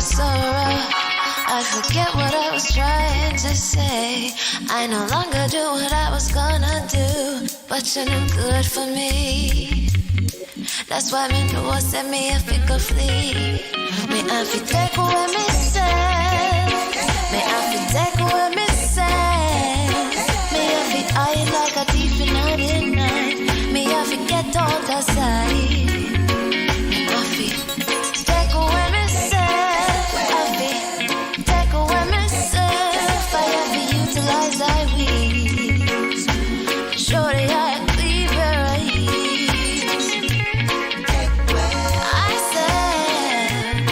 with sorrow. I forget what I was trying to say. I no longer do what I was gonna do, but you're no good for me. That's why me know send me if it could flee. Me have to take away me say. Me have to take away me say. Me have to hide like a thief in the night. Me have to get out the side. Me have to take away me say. Have to take away me self. I have to utilize I weeds. Surely I leave where I ease. I said,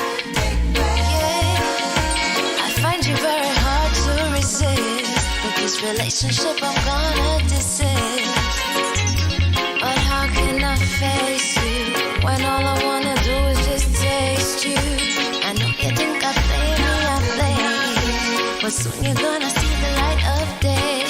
yeah, I find you very hard to resist. But this relationship I'm gonna desist. But how can I face you when all I wanna do is just taste you? I know you think I play me, but soon you're gonna see the light of day.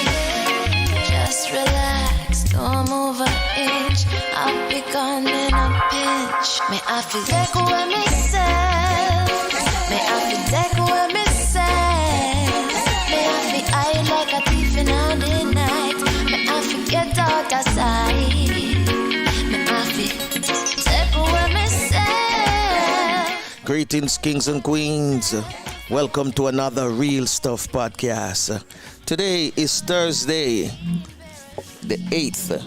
Just relax, don't move an inch. I'll be gone in a pinch. May I feel take away myself. May I feel take away myself. May I feel hide like a thief in the night. May I feel get out of sight. May I feel take away myself. Greetings, kings and queens. Welcome to another Real Stuff podcast. Today is Thursday, the 8th,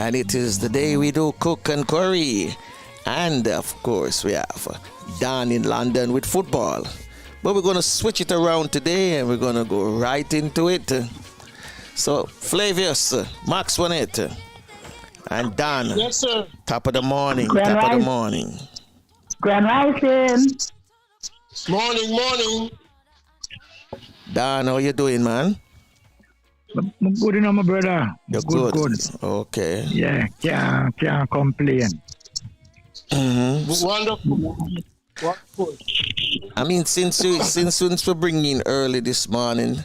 and it is the day we do cook and curry. And of course, we have Dan in London with football. But we're going to switch it around today and we're going to go right into it. So, Flavius, Max Wanette, and Dan. Yes, sir. Top of the morning. Grand Rising. Morning. Dan, how you doing, man? I'm good enough, my brother. You're good. Okay. Yeah, can't complain. Mm-hmm. Wonderful. I mean, since we're bringing in early this morning,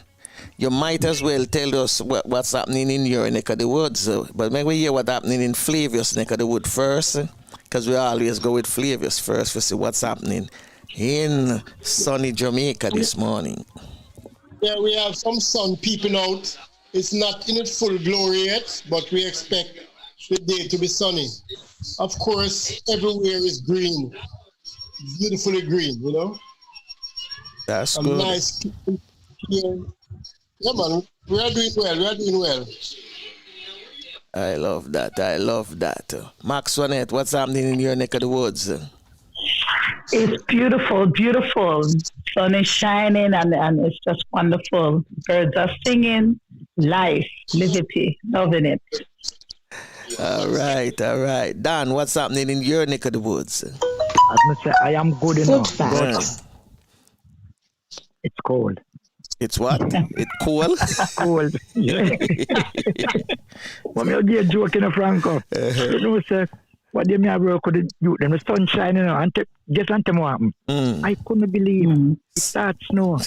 you might as well tell us what's happening in your neck of the woods. But maybe we hear what's happening in Flavius' neck of the wood first, because we always go with Flavius first to see what's happening in sunny Jamaica this morning. Yeah, we have some sun peeping out. It's not in its full glory yet, but we expect the day to be sunny. Of course, everywhere is green. Beautifully green, you know? That's a good. Nice. Yeah, man, we are doing well. I love that. Max Wanette, what's happening in your neck of the woods? It's beautiful. Sun is shining and it's just wonderful. Birds are singing. Life, liberty, loving it. All right. Dan, what's happening in your neck of the woods? As I say, I am good enough, but it's cold. It's what? It's cold? Cold. What me get joking, Franco? You know, sir, what they may have work with the youth, and the sun shining and just on them what happen. I couldn't believe it starts snowing.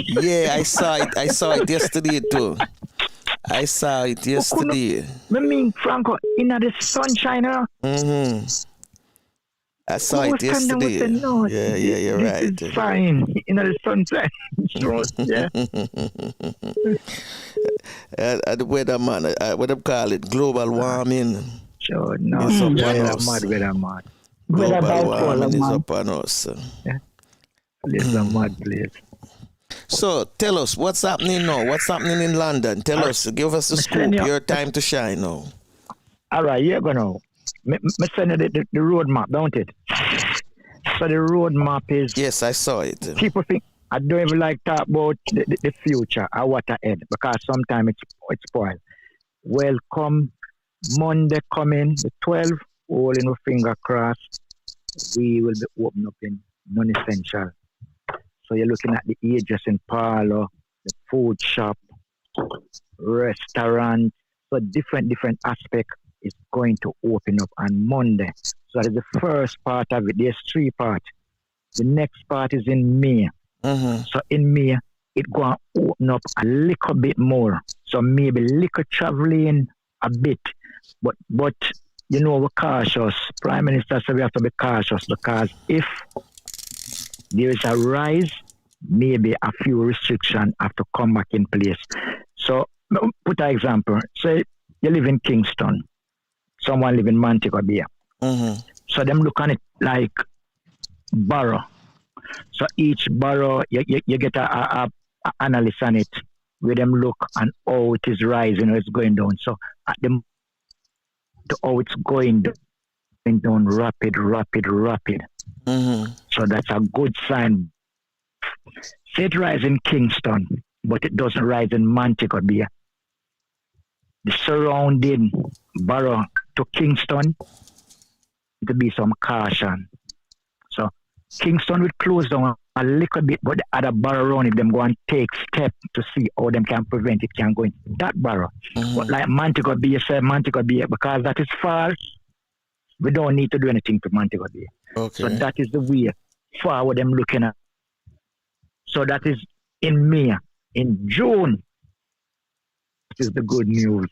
Yeah, I saw it yesterday too. I mean, Franco, in the sunshine. Mm-hmm. I saw it yesterday. Yeah, you're right. It's fine. In the sunshine. The weather, man, what do you call it? Global warming. Sure, no. It's up on us. Weather. Global warming is up on us. Yeah. It's a mad place. So, tell us, what's happening now? What's happening in London? Tell us, give us the scoop. Your time to shine now. All right, you're going to. Me send you the road map, don't it? So the road map is... Yes, I saw it. People think I don't even like talk about the future or what ahead because sometimes it's spoiled. Welcome Monday coming, the 12th, holding our finger crossed, we will be opening up in non-essential. So you're looking at the hairdressing parlor, the food shop, restaurant. So different aspect is going to open up on Monday. So that is the first part of it. There's 3 parts. The next part is in May. Mm-hmm. So in May, it's going to open up a little bit more. So maybe little traveling a bit. But you know, we're cautious. Prime Minister said we have to be cautious because if there is a rise, maybe a few restrictions have to come back in place. So, put an example. Say you live in Kingston, someone live in Montego Bay. Mm-hmm. So them look on it like borough. So each borough, you get a analyst on it, where them look and how it is rising or it's going down. So at the how it's going down rapid. Mm-hmm. So that's a good sign. Say it rise in Kingston, but it doesn't rise in Montego Bay. The surrounding borough to Kingston, to be some caution. So Kingston will close down a little bit, but the other borough around it, them go and take steps to see how them can prevent it can go into that borough. Mm-hmm. But like Montego Bay, because that is far, we don't need to do anything to Montego Bay. Okay. So that is the way forward them looking at. So that is in May. In June, this is the good news.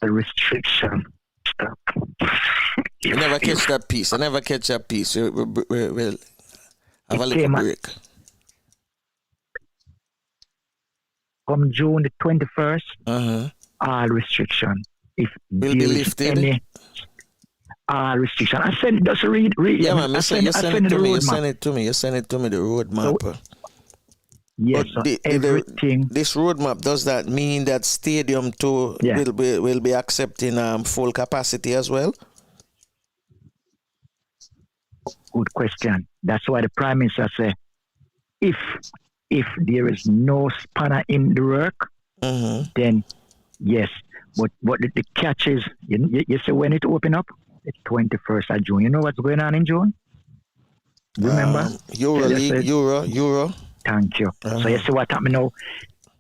The restriction stop. I never catch that piece. We'll have a little break. From June the 21st, all restriction. If will be lifted. Any, all restriction. I send just read. Yeah, man. You send it to me. You send it to me. The roadmap. So, yes, so everything. This roadmap, does that mean that stadium too will be accepting full capacity as well? Good question. That's why the Prime Minister said, if there is no spanner in the work, then yes. But the catch is, you say when it open up, it's 21st of June. You know what's going on in June? Remember? Euro League, Euro. Thank you. So you see what happened now?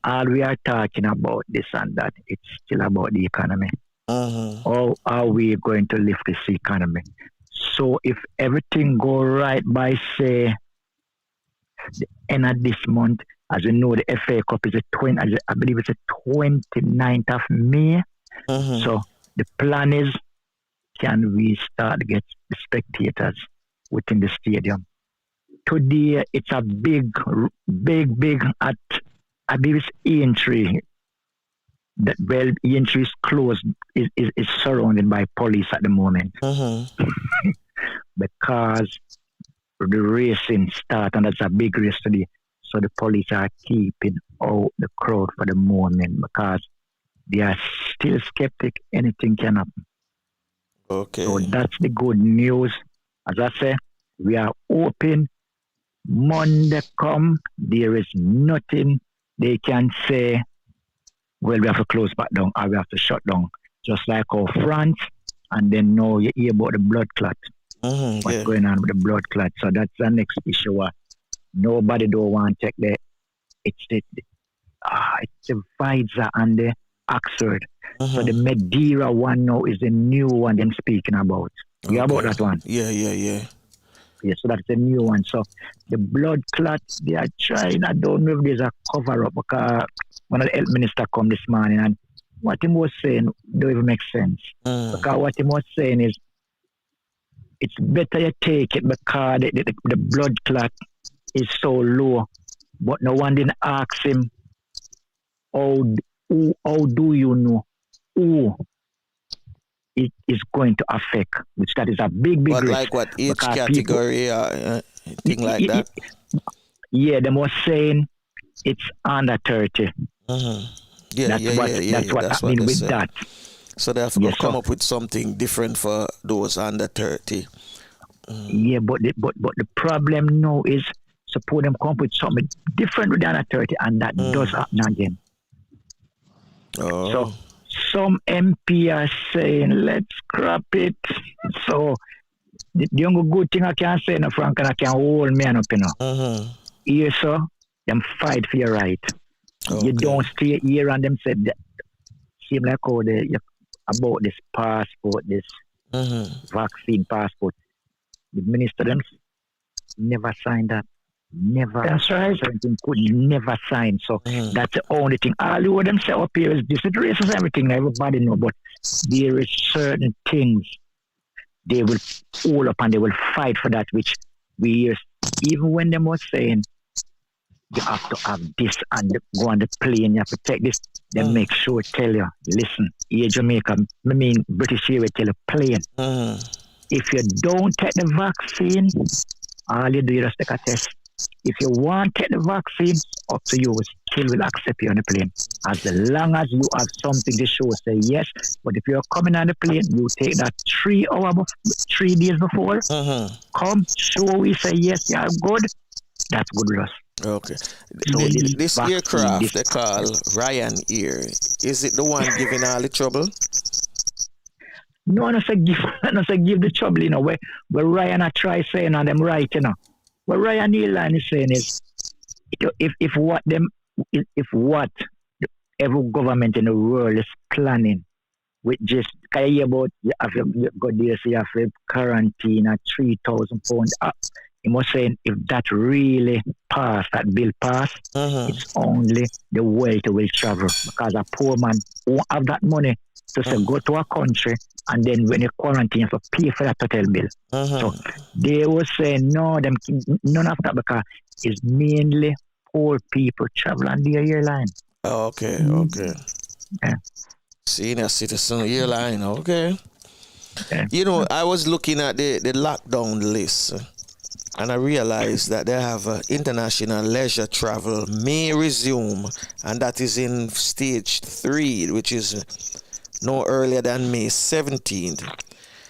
All we are talking about this and that, it's still about the economy. How are we going to lift this economy? So if everything go right by, say, the end of this month, as you know, the FA Cup is I believe it's the 29th of May. So the plan is, can we start to get the spectators within the stadium? Today, it's a big at, I believe it's entry. That entry is closed, is surrounded by police at the moment. Because the racing start, and that's a big race today. So the police are keeping out the crowd for the moment because they are still skeptic anything can happen. Okay. So that's the good news. As I say, we are open. Monday come, there is nothing they can say, well, we have to close back down or we have to shut down. Just like our France, and then now you hear about the blood clot. What's going on with the blood clot. So that's the next issue. Nobody don't want to take it's the Pfizer and the Oxford. So the Madeira one now is the new one I'm speaking about. You hear about that one? Yeah. Yeah, so that's the new one. So the blood clot, they are trying. I don't know if there's a cover up because one of the health minister come this morning and what he was saying don't even make sense. Because what he was saying is it's better you take it because the blood clot is so low. But no one didn't ask him how do you know who it is going to affect, which that is a big but risk. Like what age category thing like that? Yeah, they was saying it's under 30. That's what happening with say. that. So they have to come up with something different for those under 30. Yeah, but the problem now is suppose them come up with something different with the under 30, and that does happen again. So some MP are saying, let's scrap it. So the only good thing I can say, no, Frank, and I can hold me up, you know. Here, so, them fight for your right. You don't stay here and them said that. Seem like how about this passport, this vaccine passport. The minister them never signed that. Never. That's right. Could never sign. So that's the only thing. All of them say up here is this. It raises everything. Everybody know, but there is certain things they will all up and they will fight for that, which we hear, even when they were saying, you have to have this and go on the plane, you have to take this, they make sure tell you, listen, here Jamaica, I mean British here will tell you plain. If you don't take the vaccine, all you do is take a test. If you want to take the vaccine, up to you, still will accept you on the plane. As long as you have something to show, say yes. But if you're coming on the plane, you take that 3 days before, come, show, we say yes, you're good, that's good with us. Okay. So This aircraft they call Ryanair, is it the one giving all the trouble? No, I say give the trouble, you know, where Ryan I try saying and them right, you know. What Ryan Airline is saying is if what every government in the world is planning with just can you hear about you go there, so you have to quarantine at £3,000 up. You must say if that really pass, that bill pass, it's only the wealthy will travel because a poor man won't have that money to say go to a country and then when you quarantine you have to pay for that hotel bill. So they will say no, none of that because it's mainly poor people travel on the airline. Okay. Yeah. Senior citizen airline, okay. Yeah. You know, I was looking at the lockdown list and I realized that they have international leisure travel may resume, and that is in stage 3, which is no earlier than May 17th.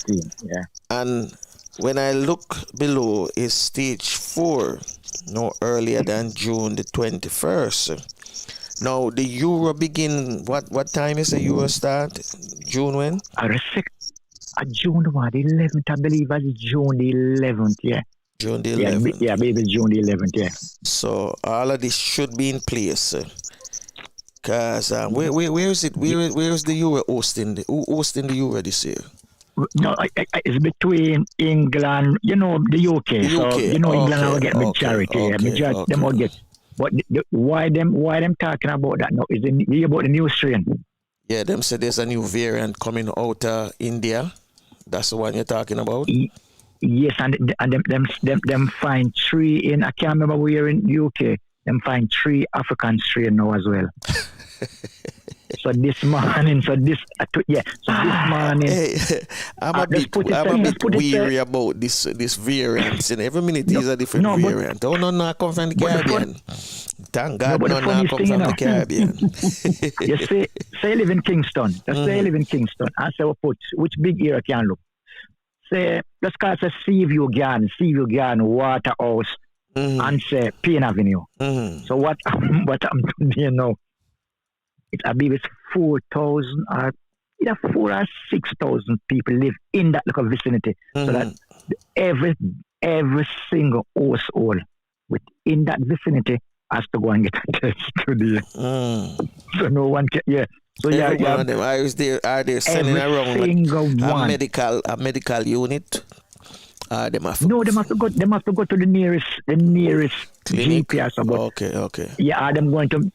Yeah. And when I look below is stage 4, no earlier than June the 21st. Now the Euro begin, what time is the Euro start? June when? June what? The 11th, I believe it's June the 11th, yeah. June the 11th. Yeah, maybe June the 11th, yeah. So all of this should be in place. Cause where is it? Where is the Euro hosting? Who hosting the Euro this year? No, it's between England, you know, the UK. So you know, England will get majority. Majority them will get. But why them talking about that now? Is it about the new strain? Yeah, them said there's a new variant coming out of India. That's the one you're talking about. Yes, and them find 3 in. I can't remember where in the UK. Them find 3 African strain now as well. So this morning, hey, I'm a bit weary about this variant. And every minute is a different variant. No, come from the Caribbean. Thank God, no, come from the Caribbean. You say live in Kingston. Say live in Kingston. And say which big area can look. Say let's call it a Seaview Garden, Waterhouse, and say Payne Avenue. So what I'm doing here now? I believe it's 4,000 or either 4,000 or 6,000 people live in that little vicinity. So that every single household within that vicinity has to go and get a test today. So no one can, yeah. So one of them, are they sending around a medical unit? They have to go to the nearest clinic? GP or something. Okay. Yeah, are them going to?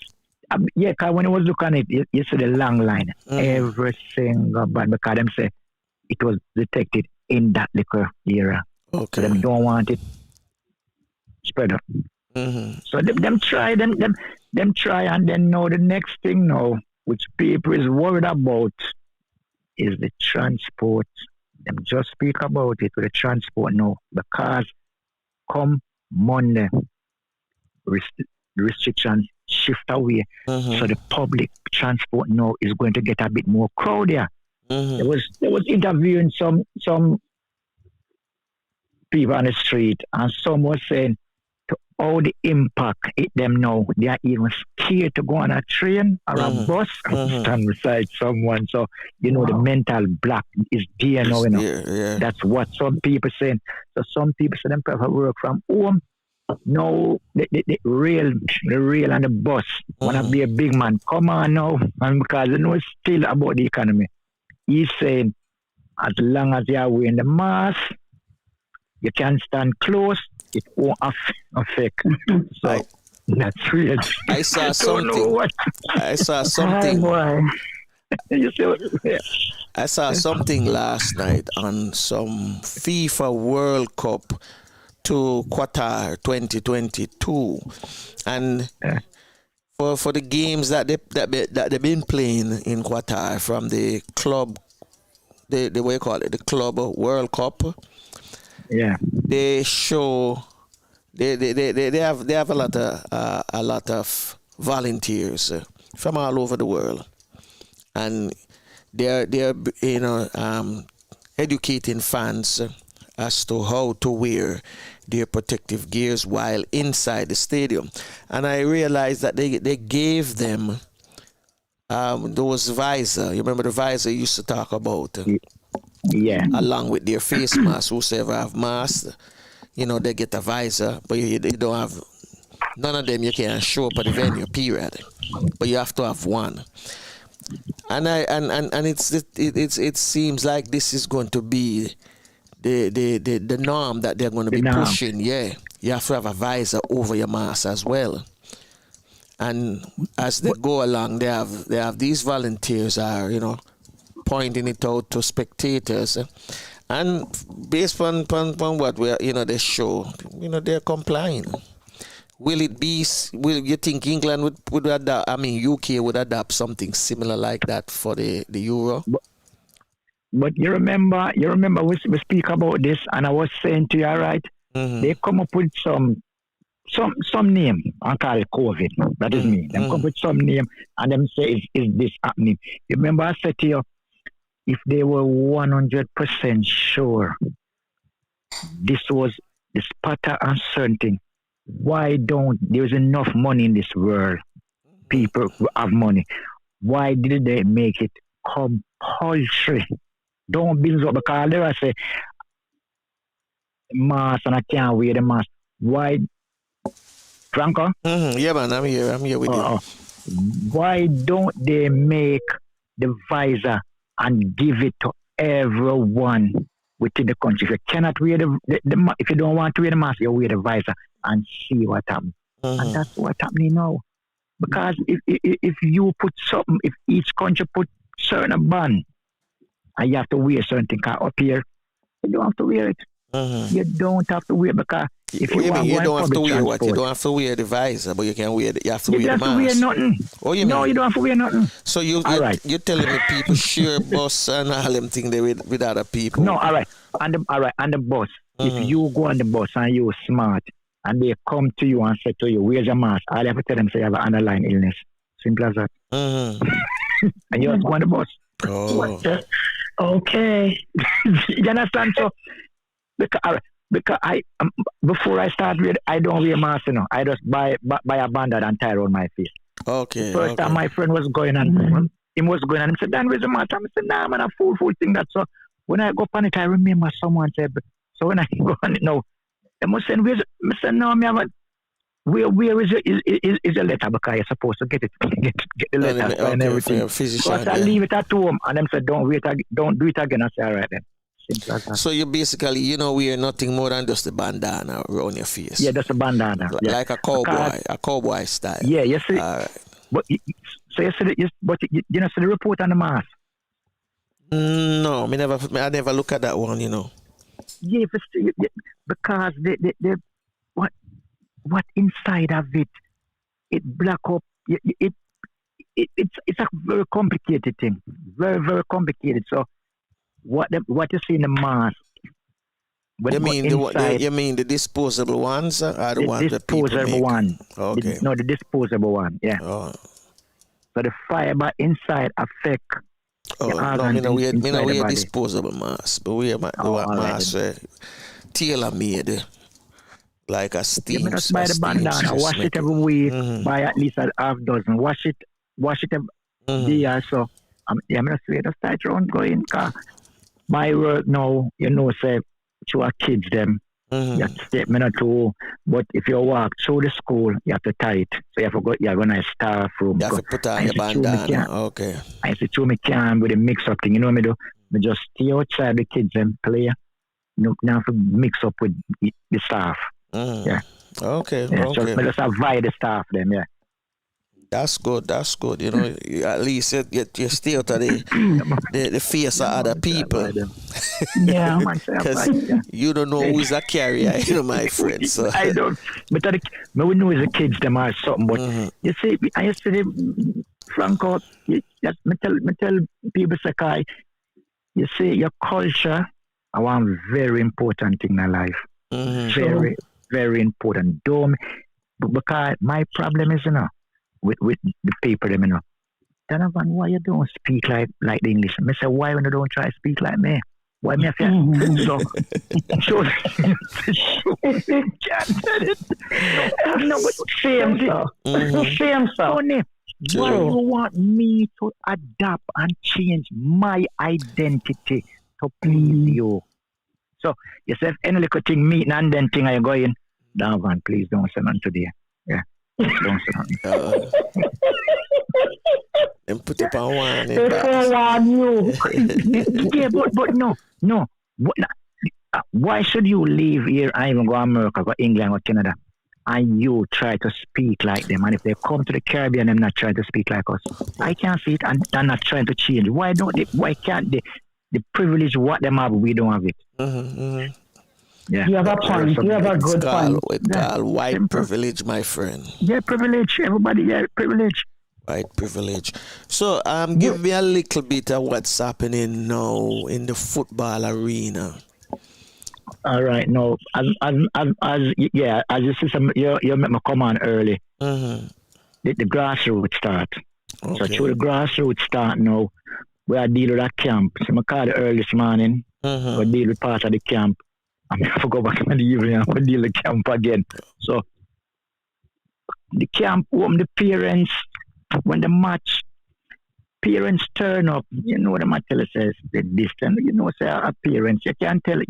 Yeah, because when I was looking at it, you see the long line. Every single band, because them say it was detected in that liquor area. Okay. So them don't want it spread up. So them try, and then now the next thing now, which people is worried about, is the transport. Them just speak about it with the transport now, because come Monday, restrictions shift away, so the public transport now is going to get a bit more crowded. There was interviewing some people on the street, and some was saying to all the impact it them now, they are even scared to go on a train or a bus and stand beside someone. So the mental block is there now. That's what some people saying. So some people say them prefer work from home. No, the real and the boss wanna be a big man. Come on now, and because it's still about the economy. He's saying as long as you are wearing the mask, you can stand close, it won't affect. So that's real. I saw something. You see what? Yeah. I saw something last night on some FIFA World Cup to Qatar 2022, and for the games that they've been playing in Qatar from the club, the what you call it, the Club World Cup. Yeah. They show they have a lot of volunteers from all over the world, and they're educating fans as to how to wear their protective gears while inside the stadium. And I realized that they gave them those visor. You remember the visor you used to talk about? Yeah. Along with their face mask. Whosoever have masks, they get a visor, but you don't have none of them. You can't show up at the venue, period. But you have to have one. And it seems like this is going to be the norm that they're going to be pushing. Yeah, you have to have a visor over your mask as well. And as they go along, they have these volunteers are pointing it out to spectators, and based on what they show, they're complying. Will you think England would adapt? I mean, UK would adapt something similar like that for the Euro? But you remember we speak about this, and I was saying to you, all right, they come up with some name and call it COVID. That is me. They come up with some name and them say, is this happening? You remember I said to you, if they were 100% sure this was the spotter uncertainty, why don't there's enough money in this world? People who have money. Why did they make it compulsory? Don't build up because they will say mask and I can't wear the mask. Why, Franco? Yeah, man, I'm here with you. Why don't they make the visor and give it to everyone within the country? If you cannot wear if you don't want to wear the mask, you wear the visor and see what happens. And that's what's happening now. Because if you put something, if each country put certain ban, and you have to wear something up here, you don't have to wear it. You don't have to wear because if you want you don't have to wear transport, what? You don't have to wear the visor, but you can wear you have to wear the mask. You don't have to wear nothing. Oh, you no, mean? you don't have to wear nothing. So you're telling me people share bus and all them things with other people? No, all right. And the bus. If you go on the bus and you're smart and they come to you and say to you, where's your mask? All you have to tell them say you have an underlying illness. Simple as that. And you have to go on the bus. Oh. Okay. You understand? So because I before I start with, I don't wear mask, I just buy a bandage and tie around my face. Okay. First time my friend was going on, he was going on, he said, Dan, where's the mask? I said, nah, man, a fool thing that. So when I go on it, I remember someone said, so when I go on it now, they must say, I said, no, me haven't. Where is your letter? Because you're supposed to get the letter and everything. So I leave it at home, and them said, don't do it again. I said, all right then. So you basically, wear nothing more than just a bandana around your face. Yeah, that's a bandana. Like a cowboy style. Yeah, you see. All right. But so you see, you see the report on the mask. No, I never look at that one. Yeah, because they what inside of it black up. It's a very complicated thing, very very complicated. So what you see in the mask? You mean the disposable ones or the ones that people make? Disposable one. Okay. The disposable one. Yeah. Oh. So the fiber inside affect. No, we wear disposable mask, but we wear mask tailor-made, like a steam. Just buy the bandana, wash it every week, buy at least a half dozen, wash it every day. So I'm just wait to start around going. My work now, say to our kids them. You have to step minute too, but if you walk through the school, you have to tie it. So you have to go. You have a nice staff room. You have to put on your bandana. Okay. I say to me can with a mix up thing. You know what I do? I just stay outside the kids and play. Now have to mix up with the staff. Yeah. Okay. Yeah, okay. So I just avoid the staff them. Yeah. That's good. That's good. You know, at least you stay out of the face of other people. Yeah, myself. Because you don't know who's a carrier, you know, my friend. So. I don't. But we know as a kids them are something. But you see, I used to Franco. Me tell people say, you see, your culture, I want very important thing in life. Very, very important. Don't because my problem is, you know, with the people, you know. Donovan, why you don't speak like the English? I say, why when you don't try to speak like me? Why me? So no, but same sir. Why you want me to adapt and change my identity to please you? So you say any little thing meeting and then thing I go in. Donovan, please don't say nothing today. Yeah. Don't say nothing. And put up on one. Yeah, but no. Why should you leave here and even go to America, go England, or Canada, and you try to speak like them? And if they come to the Caribbean, they're not trying to speak like us. I can't see it, and they're not trying to change. Why can't they? The privilege what them have, we don't have it. Yeah. You have a point. You have a good point. It's called white privilege, my friend. Yeah, privilege. Everybody, yeah, privilege. White privilege. So, give me a little bit of what's happening now in the football arena. All right, no, as you see, you make me come on early. The grassroots start. Okay. So through the grassroots start now, we are dealing with a camp. So I called early this morning. We deal with part of the camp. I'm going to go back in the evening and we deal with the camp again. So the camp, the parents, when the match, parents turn up, you know what the match says, the distance, you know, say our parents, you can tell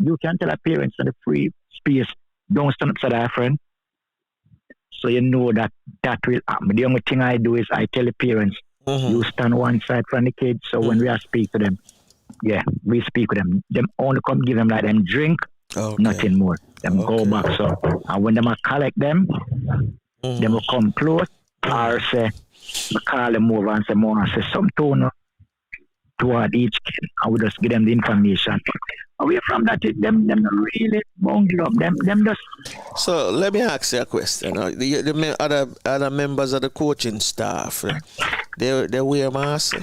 our parents in the free space, don't stand up to their friend. So you know that will happen. The only thing I do is I tell the parents, you stand one side from the kids, so when we are speak to them, yeah, we speak with them. Them only come give them like them drink, nothing more. Them go back, so, and when them collect them, them will come close, or say, call them over and say, more, say some tone toward each kid. I would just give them the information. Away from that, them really bungle up. Them just. So let me ask you a question. The other members of the coaching staff, they wear masks.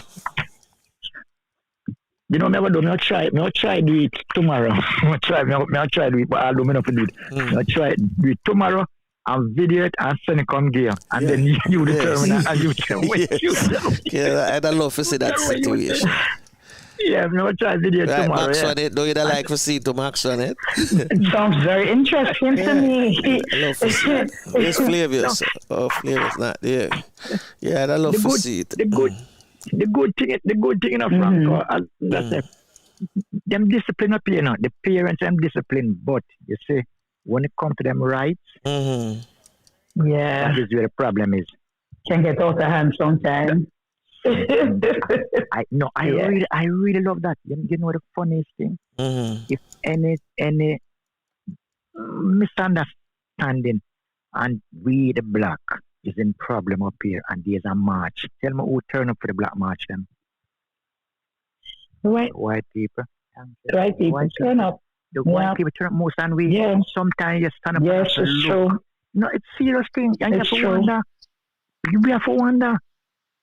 You know, I'll try do it tomorrow. I'll try do it, but I don't know if I do it. I'll try do it tomorrow. I'll video it and send it come here. And then you determine and you can wait. Yeah, I'd love to see that situation. Yeah, I'm going to try video tomorrow. Max on it. Do you like to see to Max on it? It sounds very interesting to me. I love to see it. There's flavors. Oh, flavors not there. Yeah, I'd love to see it. The good thing in Franco, that's it. Them discipline up here now. The parents them discipline, but you see, when it comes to them rights, yeah, that is where the problem is. Can get out of hand sometimes. I really love that. You know the funniest thing? If any misunderstanding and we the black is in problem up here and there's a march, tell me who turn up for the black march then? White people. White people turn up. The white people turn up most and we sometimes you stand up. Yes, it's true. No, it's serious thing. And it's you have to wonder. We have to wonder.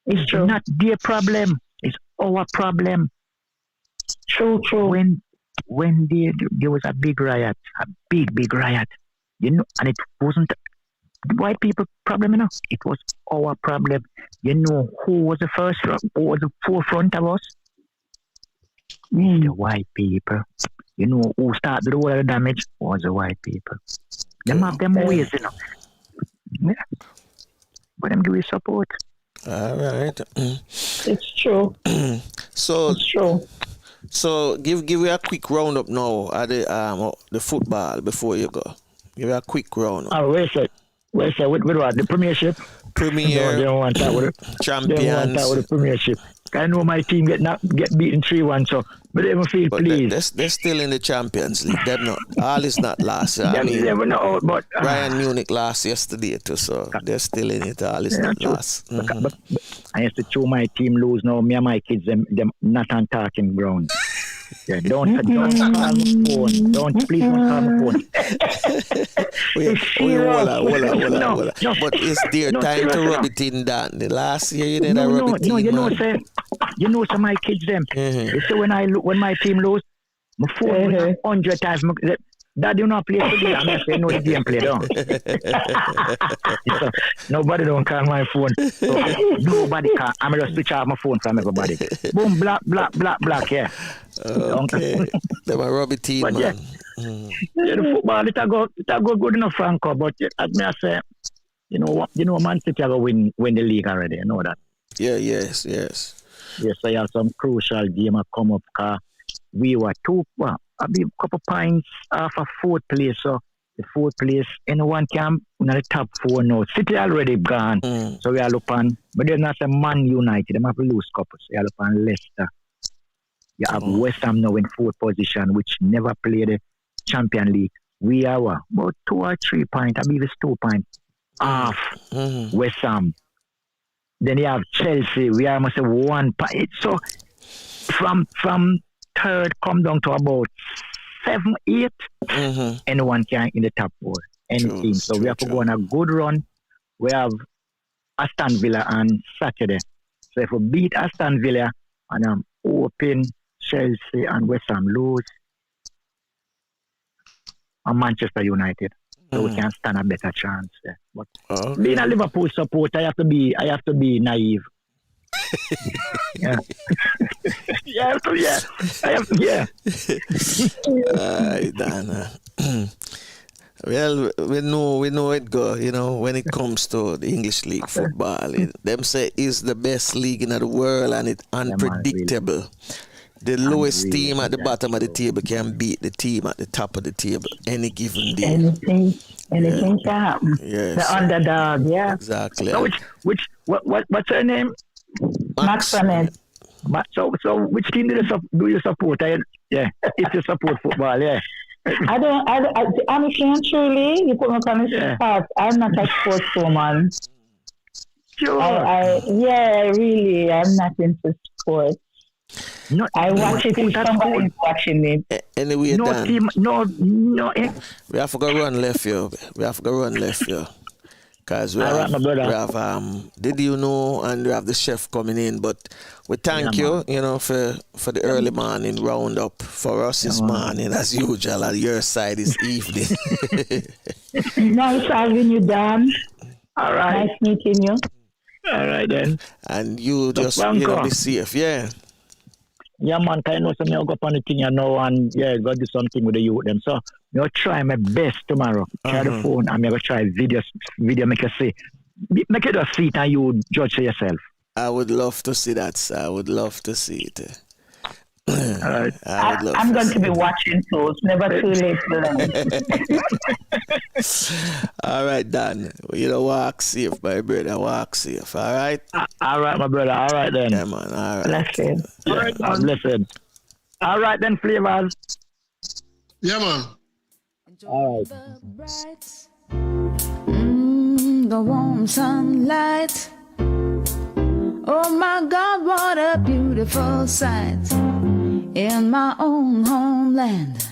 It's true. Not their problem. It's our problem. True. When there was a big riot, a big riot, you know, and it wasn't the white people problem, you know. It was our problem. You know who was the forefront of us? The white people. You know who started all the damage was the white people. Them have them ways, you know. Yeah. But them give you support. All right. It's true. It's true. So give you a quick roundup now at the football before you go. Give you a quick roundup. Oh, where's it? With what? The premiership? Premier. They don't want that with it. Champions. They don't want that with the premiership. I know my team get beaten 3-1, so but they don't feel But pleased. they're still in the Champions League. Them not. All is not lost. I Them mean, never know out, but Bayern Munich lost yesterday too, so they're still in it. All is not true. lost. But I have to show my team lose now. Me and my kids, them not on talking ground. Yeah, don't call my phone. Please don't call my phone. Hold on. But it's their time to rub it in down. The last year you didn't rub it in. You know, some my kids them. They say when my team lose, my phone 100 times. Dad, you not play today. I'm not saying no the game play down. So, nobody don't call my phone. So, nobody can. I'm just switch off my phone from everybody. Boom, black, yeah. Okay. They were rub it in, man. Yeah, the football it go good enough, Franco. But as me I say, you know, Man City are going win the league already. You know that. Yeah, yes. Yes, so you have some crucial game come up. We were a couple points off of fourth place. So the fourth place, anyone can in the top 4 now. City already gone. So we are looking, but they're not a Man United. They have to lose couples. We are looking Leicester. You have West Ham now in 4th position, which never played the Champions League. We are about 2 or 3 points. I believe it's 2 points off West Ham. Then you have Chelsea. We are almost 1 point. So from 3rd come down to about 7, 8. Anyone can in the top 4. Any team. So we have to go on a good run. We have Aston Villa on Saturday. So if we beat Aston Villa and I'm hoping Chelsea and West Ham lose and Manchester United. So we can stand a better chance. Yeah. But being a Liverpool supporter, I have to be naive. Yeah. I have to. Dana. Well, we know it go, you know, when it comes to the English league football. Them say it's the best league in the world and it's unpredictable. The lowest team at the bottom of the table can beat the team at the top of the table any given day. Anything can happen. Yes. The underdog, yeah. Exactly. So what's her name? Max. So which team do you support? If you support football, yeah. I honestly and truly, you put me on the spot. I'm not a sports woman. Sure. Really, I'm not into sports. I watch it if somebody's watching it. Anyway, Dan, no. we have to go run left here. Because we have Did You Know, and we have the chef coming in. But we thank you, you know, for the early morning roundup. For us, it's morning as usual. On your side is evening. Nice having you, Dan. All right. Nice meeting you. All right, then. And you just, be safe, yeah. Yeah, man, I know some go up on the thing you know, and go do something with the youth them. So I'll try my best tomorrow. Try the phone and I'm gonna try video make you see. Make it a seat and you judge for yourself. I would love to see that, sir. I would love to see it. All right. I'm going to be watching, so it's never too late to learn. All right, Dan. You know, walk safe, my brother. Walk safe. All right? All right, my brother. All right, then. Yeah, man. All right. Blessed. All right, listen. All right, then, Flavors. Yeah, man. All right. The warm sunlight. Oh my God, what a beautiful sight in my own homeland.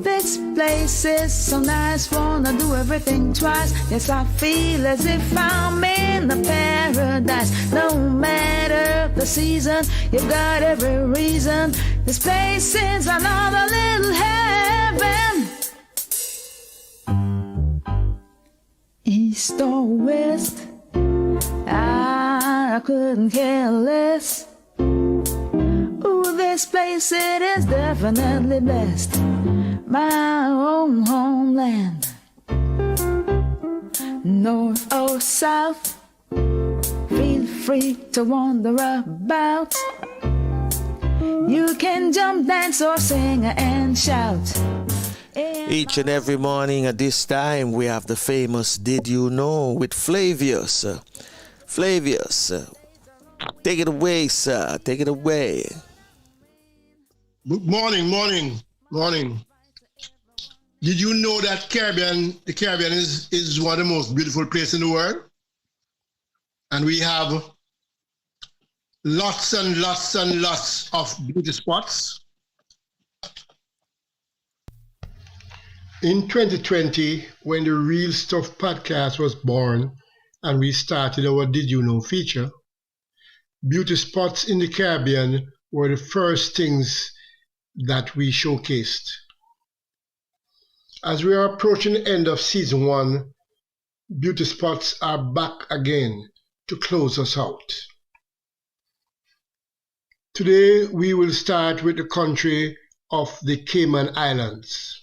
This place is so nice, wanna do everything twice. Yes, I feel as if I'm in a paradise. No matter the season, you've got every reason. This place is another little heaven. East or west, I couldn't care less. Ooh, this place, it is definitely blessed. My own homeland. North or south, feel free to wander about. You can jump, dance, or sing and shout. Each and every morning at this time, we have the famous Did You Know with Flavius. Flavius, Take it away, sir. Take it away. Good morning, morning. Did you know that the Caribbean is one of the most beautiful places in the world? And we have lots and lots and lots of beauty spots. In 2020, when the Real Stuff podcast was born and we started our Did You Know feature, beauty spots in the Caribbean were the first things that we showcased. As we are approaching the end of season 1, beauty spots are back again to close us out. Today we will start with the country of the Cayman Islands.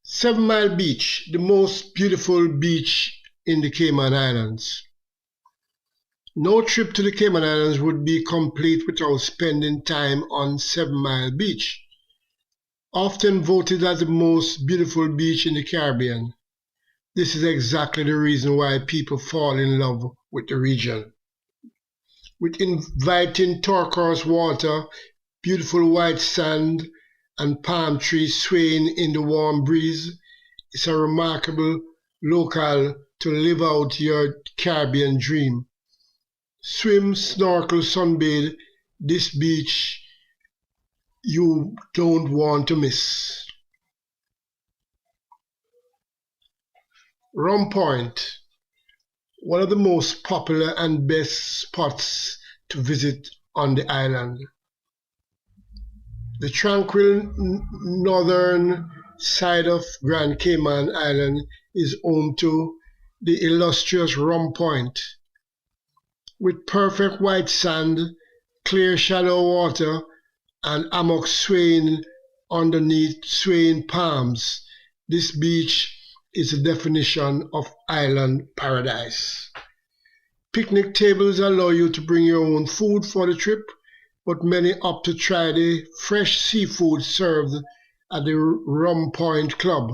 7 Mile Beach, the most beautiful beach in the Cayman Islands. No trip to the Cayman Islands would be complete without spending time on 7 Mile Beach, often voted as the most beautiful beach in the Caribbean. This is exactly the reason why people fall in love with the region. With inviting turquoise water, beautiful white sand, and palm trees swaying in the warm breeze, it's a remarkable locale to live out your Caribbean dream. Swim, snorkel, sunbathe, this beach you don't want to miss. Rum Point, one of the most popular and best spots to visit on the island. The tranquil northern side of Grand Cayman Island is home to the illustrious Rum Point. With perfect white sand, clear shallow water, and hammock swaying underneath swaying palms, this beach is a definition of island paradise. Picnic tables allow you to bring your own food for the trip, but many opt to try the fresh seafood served at the Rum Point Club,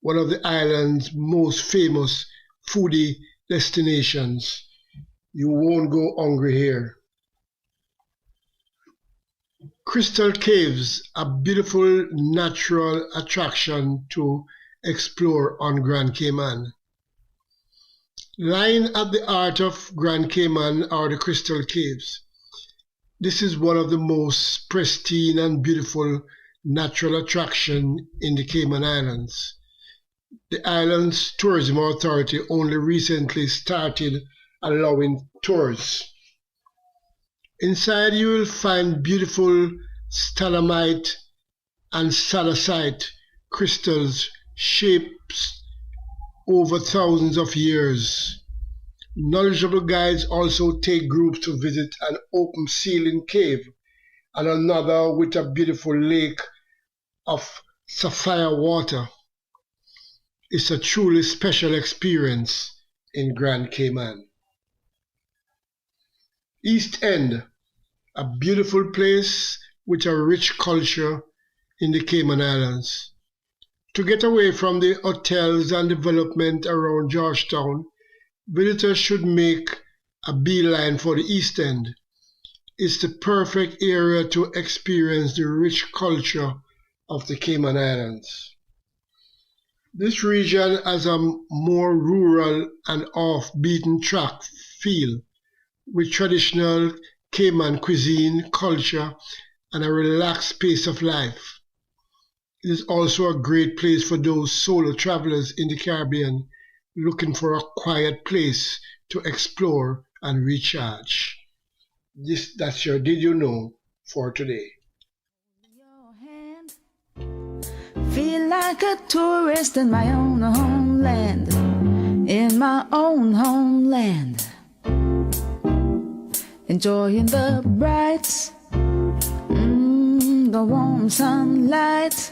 one of the island's most famous foodie destinations. You won't go hungry here. Crystal Caves, a beautiful natural attraction to explore on Grand Cayman. Lying at the heart of Grand Cayman are the Crystal Caves. This is one of the most pristine and beautiful natural attractions in the Cayman Islands. The island's tourism authority only recently started allowing tours. Inside you will find beautiful stalagmite and stalactite crystals shaped over thousands of years. Knowledgeable guides also take groups to visit an open ceiling cave and another with a beautiful lake of sapphire water. It's a truly special experience in Grand Cayman. East End, a beautiful place with a rich culture in the Cayman Islands. To get away from the hotels and development around Georgetown, visitors should make a beeline for the East End. It's the perfect area to experience the rich culture of the Cayman Islands. This region has a more rural and off-beaten-track feel, with traditional Cayman cuisine, culture, and a relaxed pace of life. It is also a great place for those solo travelers in the Caribbean looking for a quiet place to explore and recharge. That's your Did You Know for today. Feel like a tourist in my own homeland, in my own homeland. Enjoying the bright, the warm sunlight.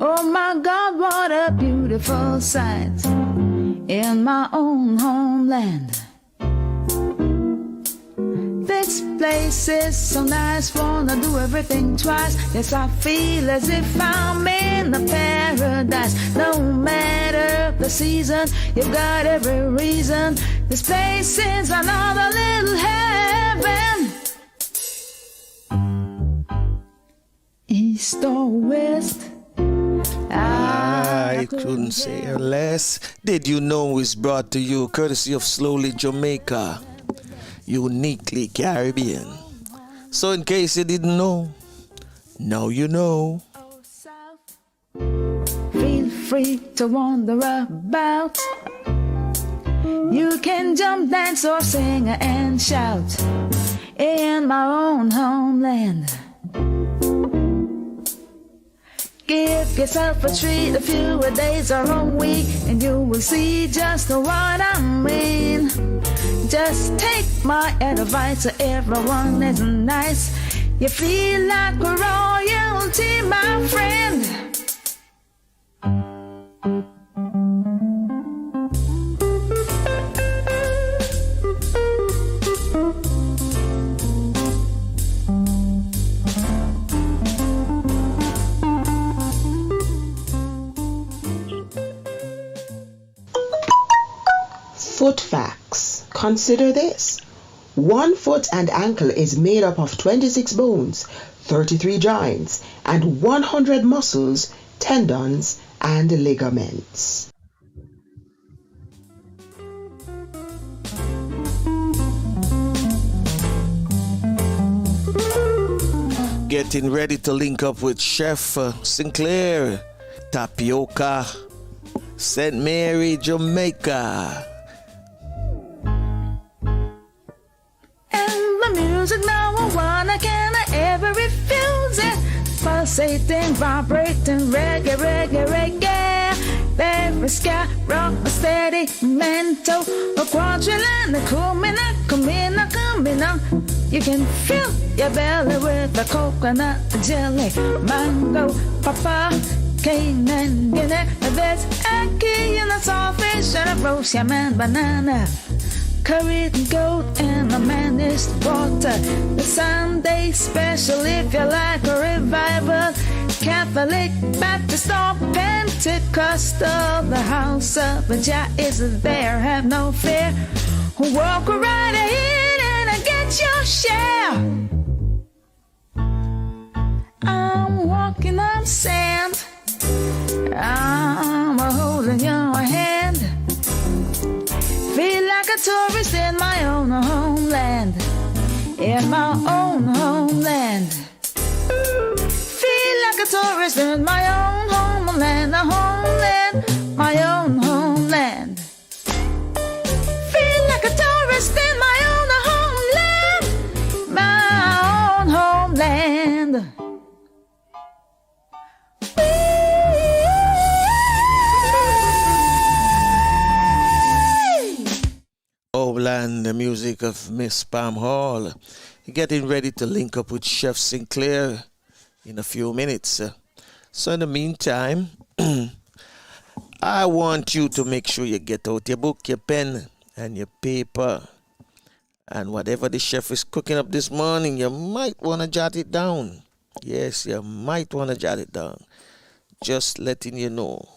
Oh my God, what a beautiful sight in my own homeland. This place is so nice, wanna do everything twice. Yes, I feel as if I'm in a paradise. No matter the season, you've got every reason This place is another little heaven. East or west, I couldn't say less. Did you know it's brought to you courtesy of Slowly Jamaica, uniquely Caribbean. So in case you didn't know, now you know. Feel free to wander about. You can jump, dance, or sing and shout in my own homeland. Give yourself a treat, a few days or a week, and you will see just what I mean. Just take my advice, so everyone is nice. You feel like royalty, my friend. Foot facts. Consider this. One foot and ankle is made up of 26 bones, 33 joints, and 100 muscles, tendons, and ligaments. Getting ready to link up with Chef Sinclair, Tapioca, St. Mary, Jamaica. And the music now I wanna, can I ever refuse it? Pulsating, vibrating, reggae, reggae, reggae. Very sky, rock, a steady mental, a quadrillion, a kumina, kumina, kumina. You can fill your belly with a coconut jelly, mango, papa, cane and Guinea. There's a key in a saltfish and a roast yam and banana. Curry goat and a managed water. The Sunday special if you like a revival. Catholic, Baptist or Pentecostal. The house of Jah is there, have no fear. Walk right ahead and get your share. I'm walking on sand. I'm holding your hand. Feel like a tourist in my own homeland. In my own homeland. Feel like a tourist in my own homeland. A homeland, my own homeland. Feel like a tourist in my own homeland. My own homeland. Homeland, the music of Miss Pam Hall. Getting ready to link up with Chef Sinclair in a few minutes. So in the meantime, I want you to make sure you get out your book, your pen, and your paper. And whatever the chef is cooking up this morning, you might want to jot it down. Yes, you might want to jot it down. Just letting you know.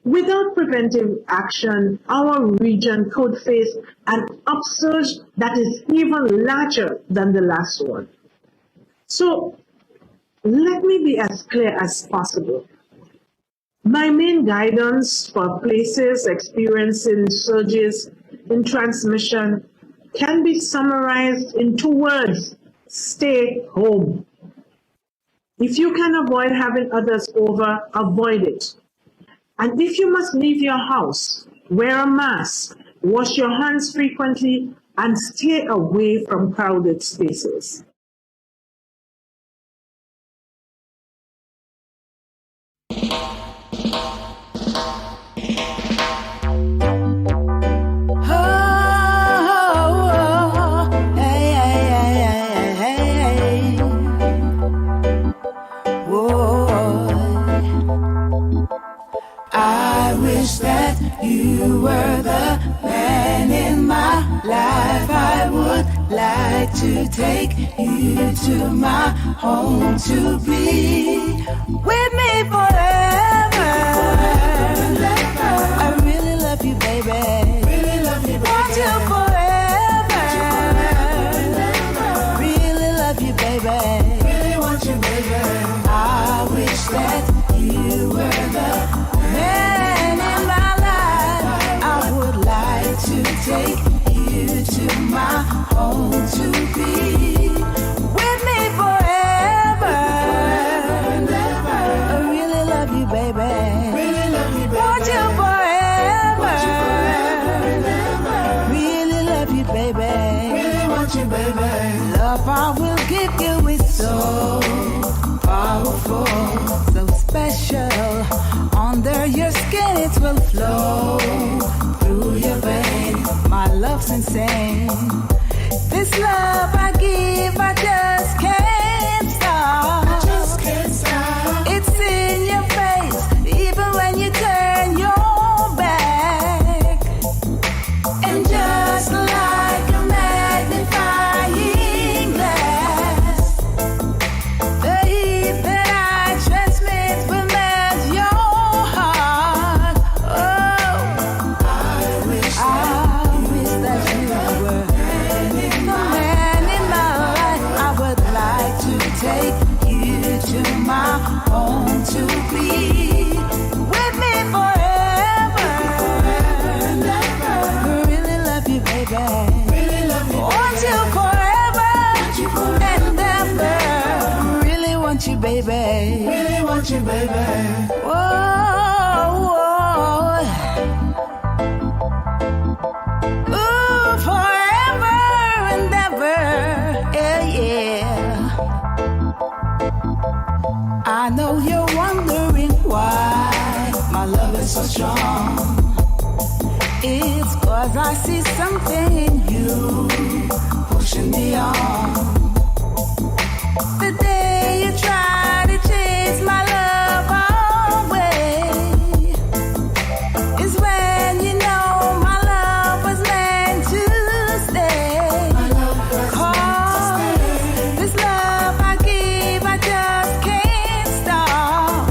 Without preventive action, our region could face an upsurge that is even larger than the last one. So let me be as clear as possible. My main guidance for places experiencing surges in transmission can be summarized in 2 words: stay home. If you can avoid having others over, avoid it. And if you must leave your house, wear a mask, wash your hands frequently, and stay away from crowded spaces. I wish that you were the man in my life. I would like to take you to my home to be with me forever. I really take you to my home to be with me forever. I really love you, baby. Want you forever. Really love you, baby. Want you, baby. Love I will give you is so powerful, so special. Under your skin it will flow through your veins. My love's insane. This love I give, I just can't stop. I just can't stop. It's in your face, even when you turn your back. And just like a magnifying glass, the heat that I transmit will melt your heart. Oh, I wish that you were the man in my life. I would like to take you to my home to be with me forever. Really love you, baby. Want you forever and ever. Really want you, baby. Really want you, baby. Whoa, whoa. Ooh, forever and ever. Yeah, yeah. I know you're wondering why my love is so strong. It's 'cause I see something in you pushing me on. The day you try to chase my love away is when you know my love was meant to stay. 'Cause this love I give, I just can't stop.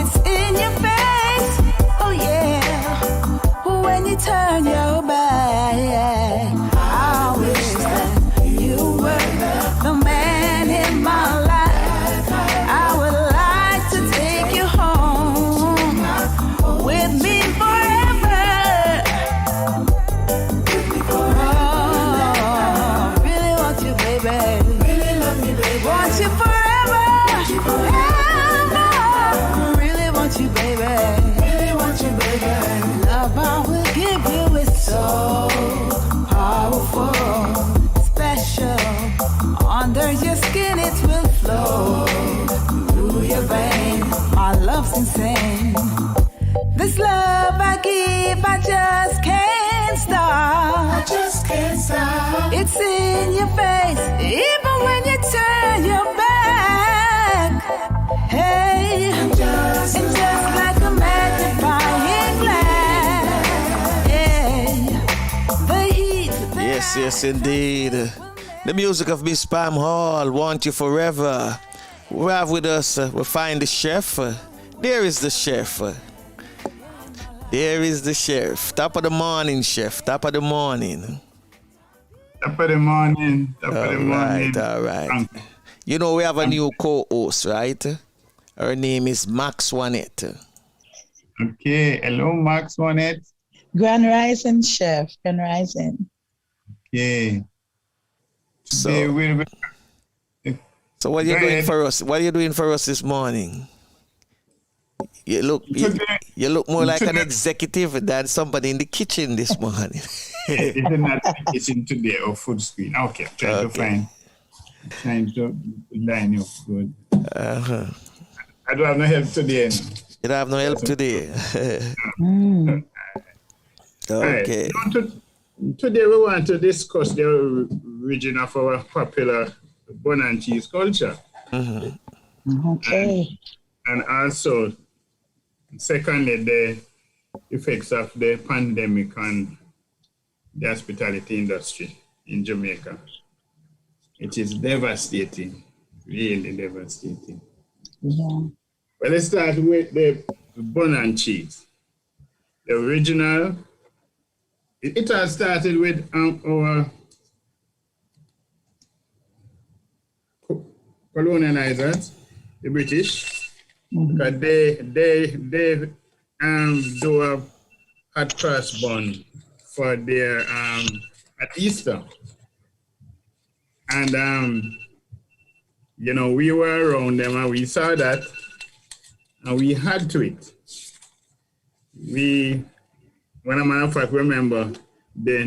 It's in your face, oh yeah. When you turn your back, I wish that you were the man in my life. I would like to take you home with me forever. Oh, really want you, baby. Really love you, baby. Want you forever. Ever. Really want you, baby. Really want you, baby. Love I will give you is so powerful, special. Under your skin it will flow through your veins. My love's insane. This love I give, I just can't stop. I just can't stop. It's in your face, even when you turn your back. Hey, and just like a magnifying glass. Yes, yes, indeed. The music of Miss Pam Hall, Want You Forever. We have with us, we find the chef. There is the chef. There is the chef. Top of the morning, chef. Top of the morning. Top of the morning. Top of the morning. All right. You know, we have a new co-host, right? Her name is Max Wanette. Okay. Hello, Max Wanette. Grand Rising, Chef. Grand Rising. Okay. So what are you doing for us? What are you doing for us this morning? You look more like an executive than somebody in the kitchen this morning. It's not the kitchen today or food screen. Okay, trying to line you up good. I don't have no help today. You don't have no help today. Okay. Right. Today we want to discuss the origin of our popular bun and cheese culture. Okay. And also, secondly, the effects of the pandemic on the hospitality industry in Jamaica. It is devastating, really devastating. Yeah. Well, let's start with the bun and cheese. The original, it all started with our colonizers, the British, because they do a hot cross bun for their at Easter. And you know, we were around them and we saw that and we had to it. When a matter of fact, remember the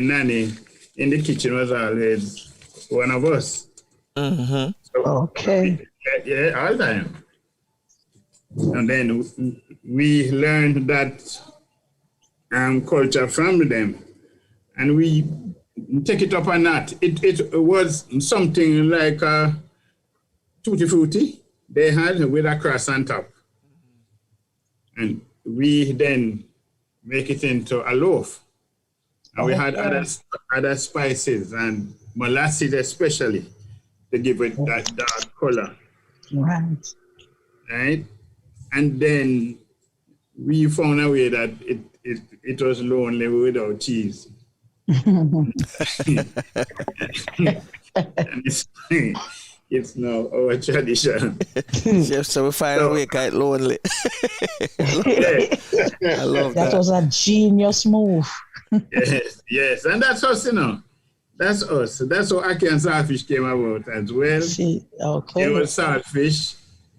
nanny in the kitchen was always one of us. Mm-hmm. So Okay. yeah, all the time. And then we learned that culture from them, and we take it up or not. It was something like a tutti frutti they had with a cross on top, and we then make it into a loaf. And we had other spices and molasses especially to give it that dark color. Right. Right? And then we found a way that it was lonely without cheese. And it's now our tradition. Chef, so we find a way quite lonely. I love that. That was a genius move. Yes. And that's us, you know. That's us. That's how Ackee and Saltfish came about as well. Okay. It was Saltfish.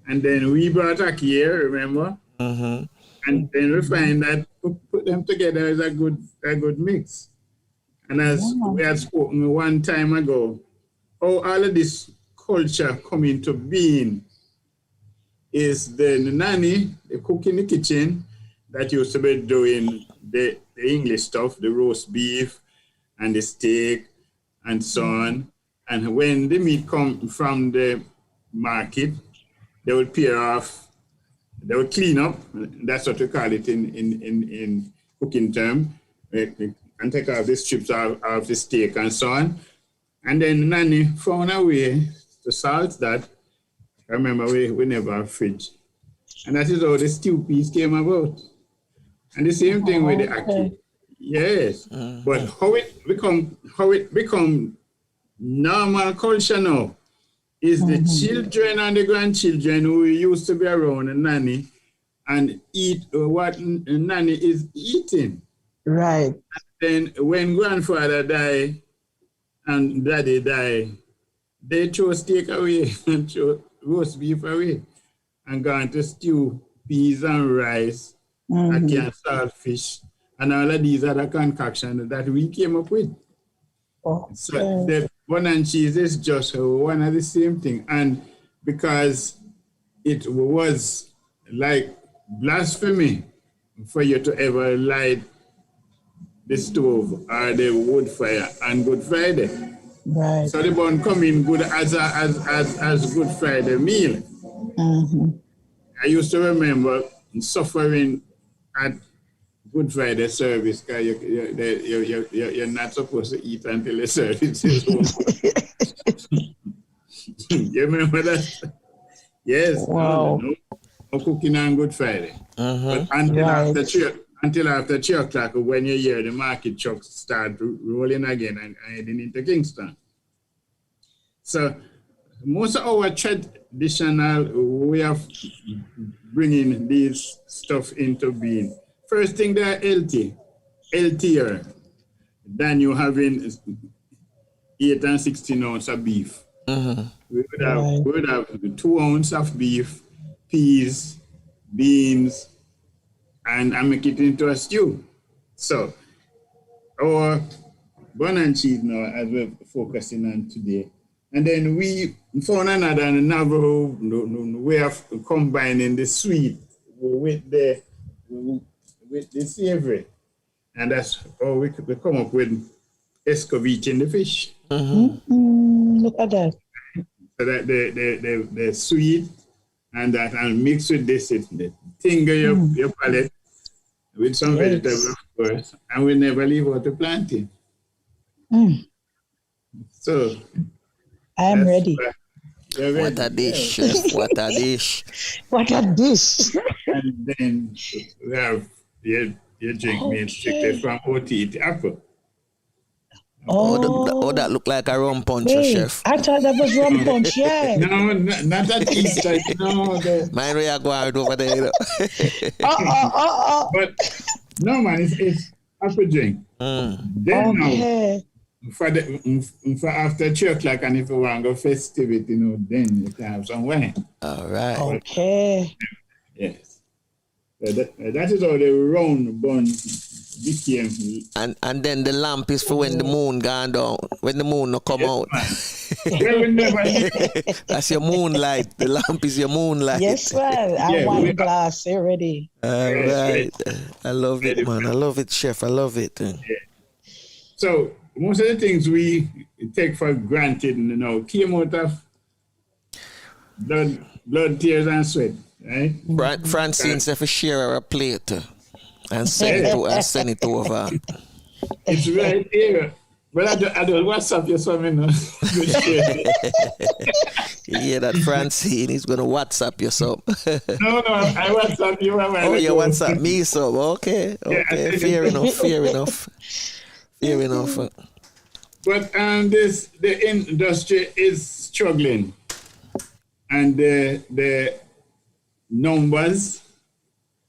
And then we brought Ackee here, remember? Mm-hmm. And then we find that put them together is a good mix. And as we had spoken one time ago, how all of this culture come into being is the nanny, the cook in the kitchen that used to be doing the English stuff, the roast beef and the steak and so on. And when the meat come from the market, they would peel off, they would clean up, that's what we call it in cooking term, and take off the strips of the steak and so on. And then nanny found a way to salt that. I remember we never have fridge. And that is how the stew piece came about. And the same thing with the Ackee. Yes. But how it become normal culture now is the children and the grandchildren who used to be around a nanny and eat what nanny is eating. Right. And then when grandfather died and daddy died, they throw steak away and throw roast beef away and gone to stew, peas and rice, Ackee and Saltfish, and all of these other concoctions that we came up with. So the bun and cheese is just one of the same thing. And because it was like blasphemy for you to ever light the stove or the wood fire on Good Friday. Right. So the bun come in good as Good Friday meal. I used to remember suffering at Good Friday service because you're not supposed to eat until the service is over. You remember that? Yes. Wow. No cooking on Good Friday. But until after 3 o'clock, when you hear the market trucks start rolling again and heading into Kingston. So most of our traditional way of bringing this stuff into being. First thing, they're healthier than you having 8 and 16 ounces of beef. We would have 2 ounces of beef, peas, beans, and make it into a stew. So our bun and cheese now, as we're focusing on today. And then we found another way of combining the sweet with the savory. And that's how we come up with escovitch in the fish. Look at that. So that the sweet and that and mix with this, it tingle your palate with some vegetables, of course, and we never leave out the plantain. So I am ready. What a dish, chef. What a dish. What a dish. And then we have your drink made strictly from OT apple. That looked like a rum punch, chef. I thought that was rum punch, yeah. No, not at Easter. No, mine we are going over there. But no, man, it's have a drink. Then now, for after 3:00 and if you want to go festivity, then you can have some wine. All right. Okay. Yes. That is how the round bun became. And then the lamp is for when the moon gone down, when the moon no come out. That's your moonlight. The lamp is your moonlight. Yes, man. I want a glass already. All right. I love it, man. I love it, Chef. I love it. Yeah. So most of the things we take for granted, came out of blood, tears, and sweat, right? Francine said for share a plate and send it over. It's right here. But I don't WhatsApp you something. You hear that, Francine? He's going to WhatsApp you some. No, I WhatsApp you. Oh, you WhatsApp me some. Okay. Fair enough. But the industry is struggling. And the numbers,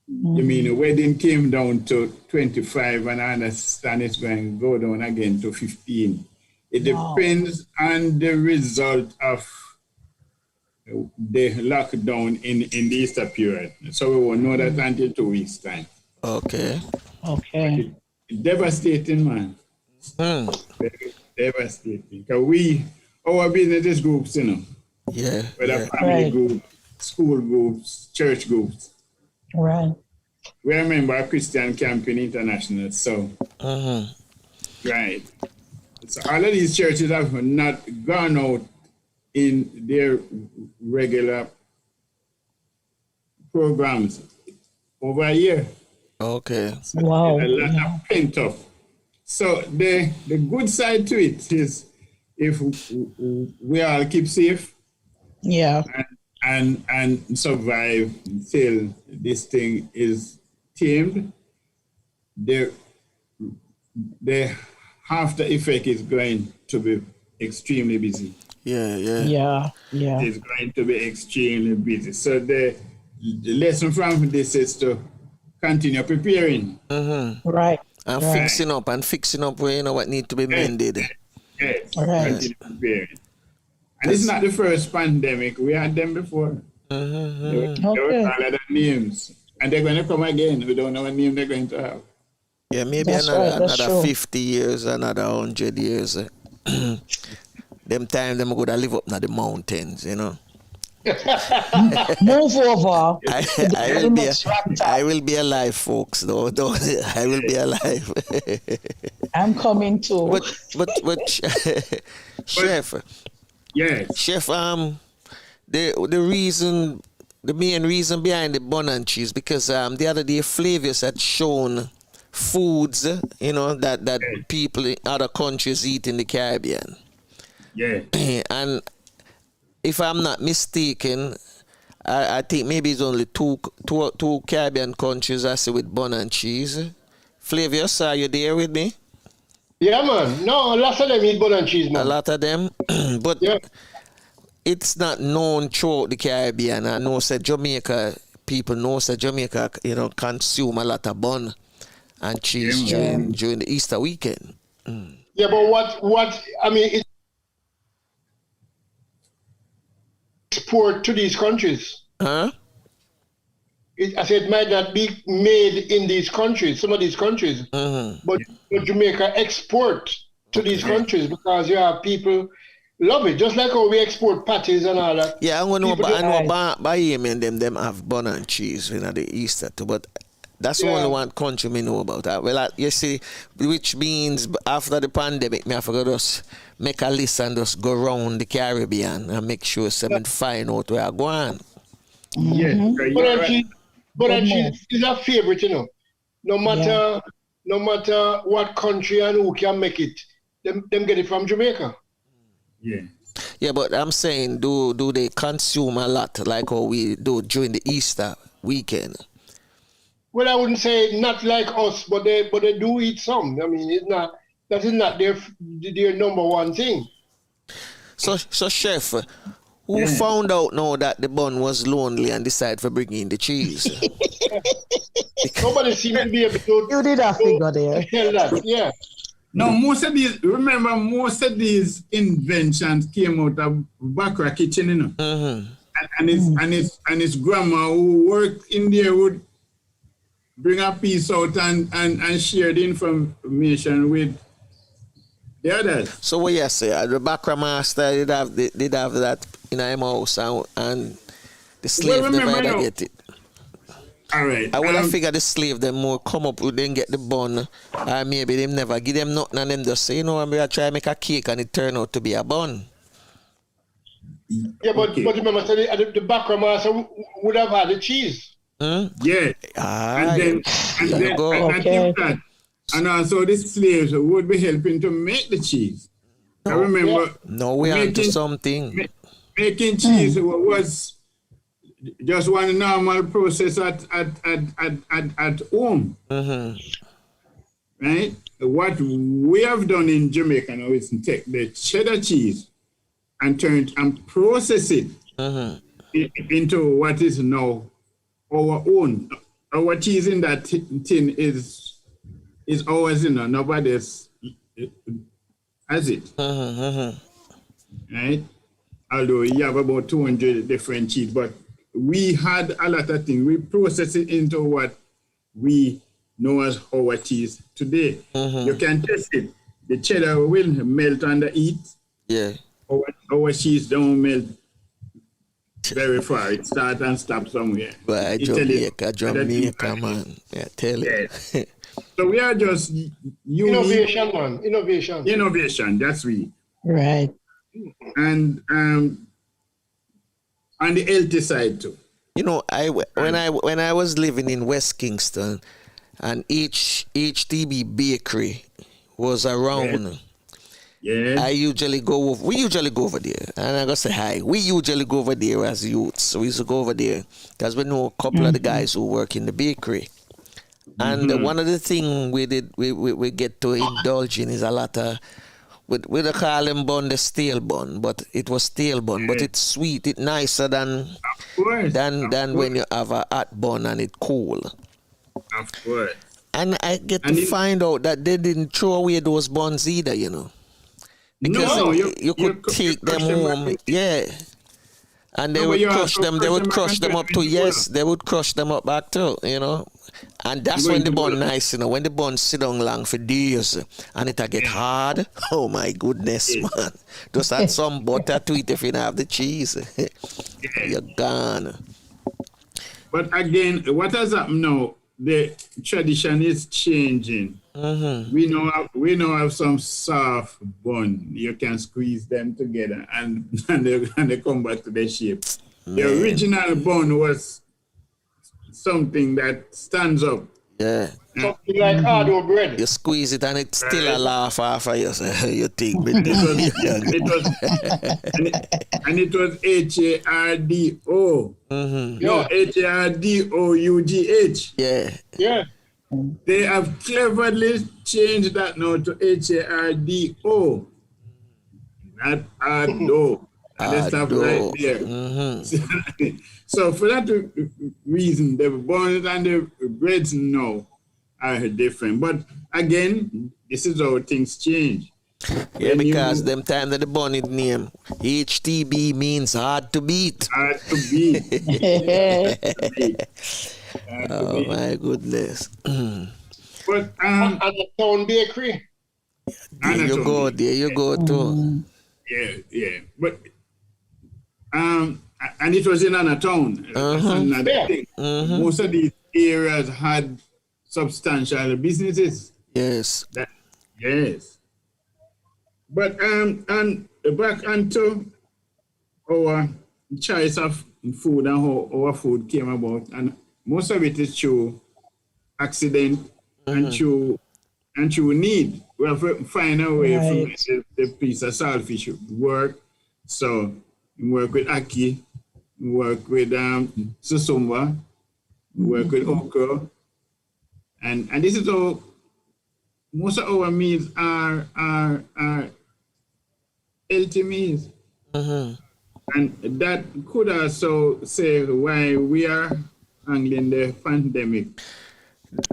I mean, the wedding came down to 25, and I understand it's going to go down again to 15. It depends on the result of the lockdown in the Easter period. So we won't know that until 2 weeks' time. Okay. It's devastating, man. Devastating. Because our business is groups, Yeah. Whether family groups, school groups, church groups. Right. We are a member of Christian Camping International, so right. So all of these churches have not gone out in their regular programs over a year. Okay. So Wow. a lot of pent up. So the good side to it is if we all keep safe. Yeah. And survive until this thing is tamed, the after effect is going to be extremely busy. Yeah. It's going to be extremely busy. So the lesson from this is to continue preparing. Right. And fixing up where what need to be mended. Yes. Right. Continue preparing. And it's not the first pandemic. We had them before. They were called other names. And they're going to come again. We don't know what name they're going to have. Yeah, maybe another 50 years, another 100 years. Them time them go to live up in the mountains, Move over. I will be alive, folks. Though I will be alive. I'm coming too. But Chef. Yes. Chef, the main reason behind the bun and cheese, because the other day Flavius had shown foods, that people in other countries eat in the Caribbean. Yeah. And if I'm not mistaken, I think maybe it's only two Caribbean countries I see with bun and cheese. Flavius, are you there with me? Yeah, man. No, a lot of them eat bun and cheese, man. A lot of them. But it's not known throughout the Caribbean. I know that Jamaica, people know that Jamaica, consume a lot of bun and cheese during the Easter weekend. Yeah, but what I mean, export to these countries. Huh? I said it might not be made in these countries, some of these countries, but Jamaica export to these countries because you have people love it, just like how we export patties and all that. Yeah, I know Bahamian them have bun and cheese the Easter too, but that's the only one country me know about that. Well, you see, which means after the pandemic, me have to just make a list and just go around the Caribbean and make sure someone find out where I go on. Yes, but cheese is a favorite, No matter what country and who can make it, them get it from Jamaica. Yeah. Yeah, but I'm saying, do they consume a lot like how we do during the Easter weekend? Well, I wouldn't say not like us, but they do eat some. I mean, that is not their number one thing. So Chef, Who found out now that the bun was lonely and decided to bring in the cheese? Nobody seemed to be able to. You did a figure there. Tell that, yeah. No, most of these inventions came out of Bakra kitchen, you know. Mm-hmm. And his grandma who worked in there would bring a piece out and share the information with the others. So what you say? The Bakra master did have that in our house and the slave never get it. All right. I would have figured the slave them more come up with them get the bun, or maybe them never give them nothing and them just say, I'm gonna try to make a cake and it turn out to be a bun. Yeah, but remember, the Bakra master would have had the cheese. Yeah. I think that, and also the slaves would be helping to make the cheese. I remember. No, we onto something. Making cheese was just one normal process at home. Mm-hmm. Right? What we have done in Jamaica now is take the cheddar cheese and process it into what is now our own. Our cheese in that tin is ours, nobody else has it. Right? Although you have about 200 different cheese, but we had a lot of things. We process it into what we know as our cheese today. You can test it. The cheddar will melt on the heat. Yeah. Our cheese don't melt very far. It starts and stops somewhere. But Jamaica, man. Yeah, tell it. So we are just innovation, man. Innovation, that's we. Right. And on the healthy side too. When I was living in West Kingston, and each TB bakery was around. Yeah. We usually go over there, and I gotta say hi. We usually go over there as youths, so we used to go over there because we know a couple of the guys who work in the bakery. And one of the things we get to indulge in is a lot of we call them bun the stale bun, but it was stale bun, but it's sweet, it's nicer than when you have a hot bun and it's cool. Of course. And I get to find out that they didn't throw away those buns either, Because you could take them home, yeah. And they would crush them. They would crush them up too. Yes, they would crush them up back too. And that's when the bun nice. When the bun sit down long for days and it get hard. Oh my goodness, man! Just add some butter to it if you don't have the cheese. You're gone. But again, what has happened now? The tradition is changing. We now have some soft bun. You can squeeze them together and they come back to their shape. Man. The original bun was something that stands up. Yeah. Something like hard bread. You squeeze it and it's still a laugh after you think. And it was H-A-R-D-O. No, H-A-R-D-O-U-G-H. Yeah. Yeah. They have cleverly changed that now to H-A-R-D-O. Not R-D-O. And they stop right there. So for that reason, the buns and the breads now are different. But again, this is how things change. Yeah, because them time that the bun is named HTB means hard to beat. Hard to beat. Oh my goodness. But Anatown Bakery. There you go too. Yeah. But and it was in Anatown. Most of these areas had substantial businesses. Yes. Yes. But and back onto our choice of food and how our food came about, and most of it is through accident and through need. We have to find a way to make the piece of saltfish work. So we work with Aki, we work with Susumba, we work with okra, and this is how most of our meals are healthy meals. And that could also say why we are handling the pandemic.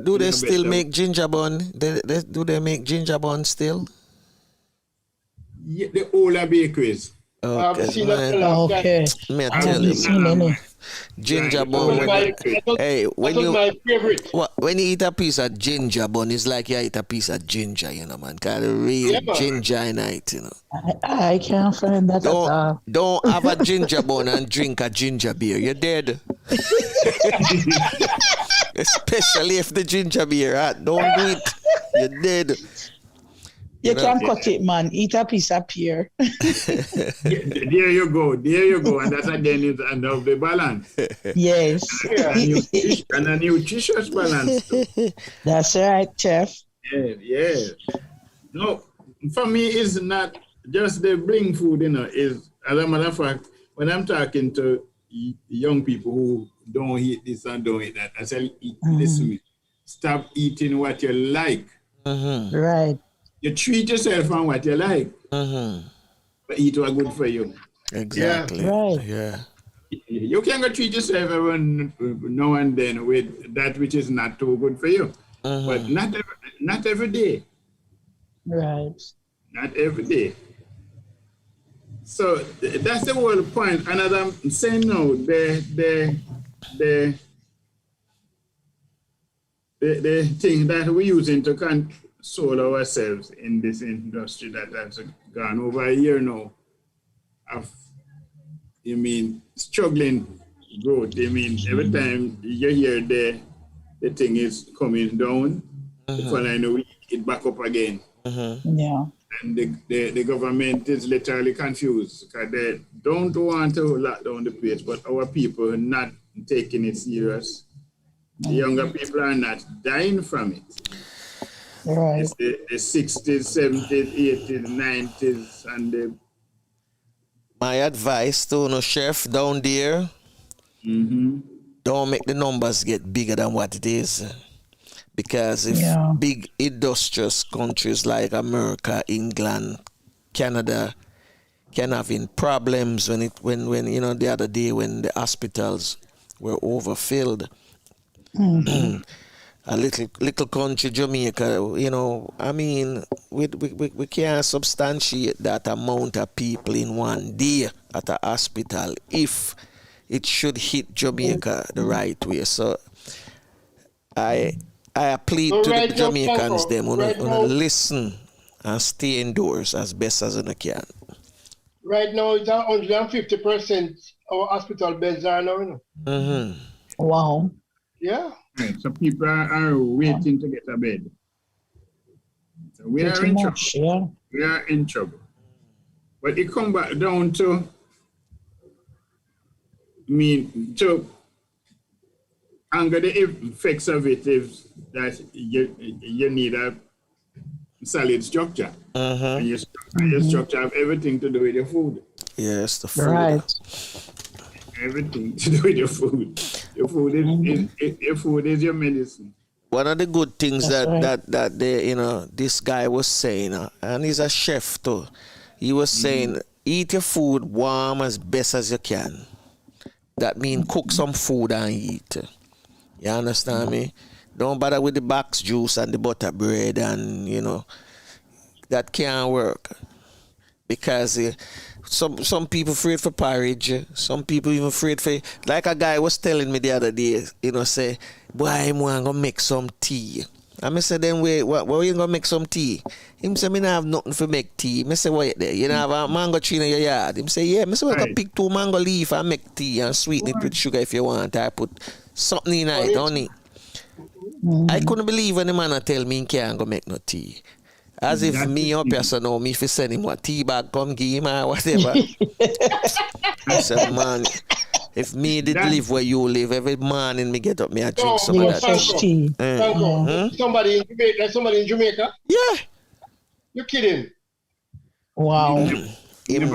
Do they still make ginger bun? Do they make ginger bun still? Yeah, the older bakeries. I've seen that. Okay. Me I tell haven't seen you, any. ginger That bun. was my, Hey, when that was you my favorite. when you eat a piece of ginger bun, it's like you eat a piece of ginger, you know, man. Got a real Yeah, man. ginger in it, you know. I can't find that at all. Don't have a ginger bun and drink a ginger beer. You're dead. Especially if the ginger beer hot. Don't do it. You're dead. You can't cut it, man. Eat a piece of pear. There you go. And that's again is under the balance. Yes. And a nutritious balance too. That's right, Chef. Yeah. No, for me, it's not just the bring food, you know, is, as a matter of fact, when I'm talking to young people who don't eat this and don't eat that, I say, listen to me, stop eating what you like. Right. You treat yourself on what you like, but eat what good for you. Exactly. Right. Yeah. You can go treat yourself every now and then with that which is not too good for you, but not every day. Right. Not every day. So that's the whole point. And as I'm saying now, the thing that we're using to console ourselves in this industry that has gone over a year now of, struggling growth. Every time you hear the thing is coming down, the following week it back up again. Yeah. And the government is literally confused because they don't want to lock down the place, but our people are not taking it serious. The younger people are not dying from it. Right. It's the 60s, 70s, 80s, 90s, and My advice to chef down there, don't make the numbers get bigger than what it is. Because if big industrious countries like America, England, Canada can having problems when the other day when the hospitals were overfilled. A little country, Jamaica, we can't substantiate that amount of people in one day at a hospital if it should hit Jamaica the right way. So I plead to the Jamaicans, them listen and stay indoors as best as they can. Right now, it's 150% our hospital beds are now. Wow. Yeah. Right. So people are waiting to get a bed. So we are in trouble. Yeah. We are in trouble. But it comes back down to, to anger the effects of it is that you need a solid structure. And your structure have everything to do with your food. Yes, the food. Right. Everything to do with your food. Your food is your medicine. One of the good things that this guy was saying, and he's a chef too. He was saying, eat your food warm as best as you can. That means cook some food and eat. You understand me? Don't bother with the box juice and the butter bread and that can't work. Because some people afraid for porridge, some people even afraid for, like a guy was telling me the other day, say, boy, I'm gonna make some tea. And I said, then wait, what you gonna make some tea? Him say, me not have nothing for make tea. I say, wait there, you don't have a mango tree in your yard? Him say, yeah. I say, well, I can pick 2 mango leaf and make tea and sweeten it with sugar if you want. I put something in it, honey. I couldn't believe when the man tell me he can't go make no tea. As if me up here, so know me if you send him a tea bag, come give him or whatever. I said, man, if me did live where you live, every morning me get up, me I drink some of that tea. Somebody in Jamaica? Yeah. You're kidding? Wow. Him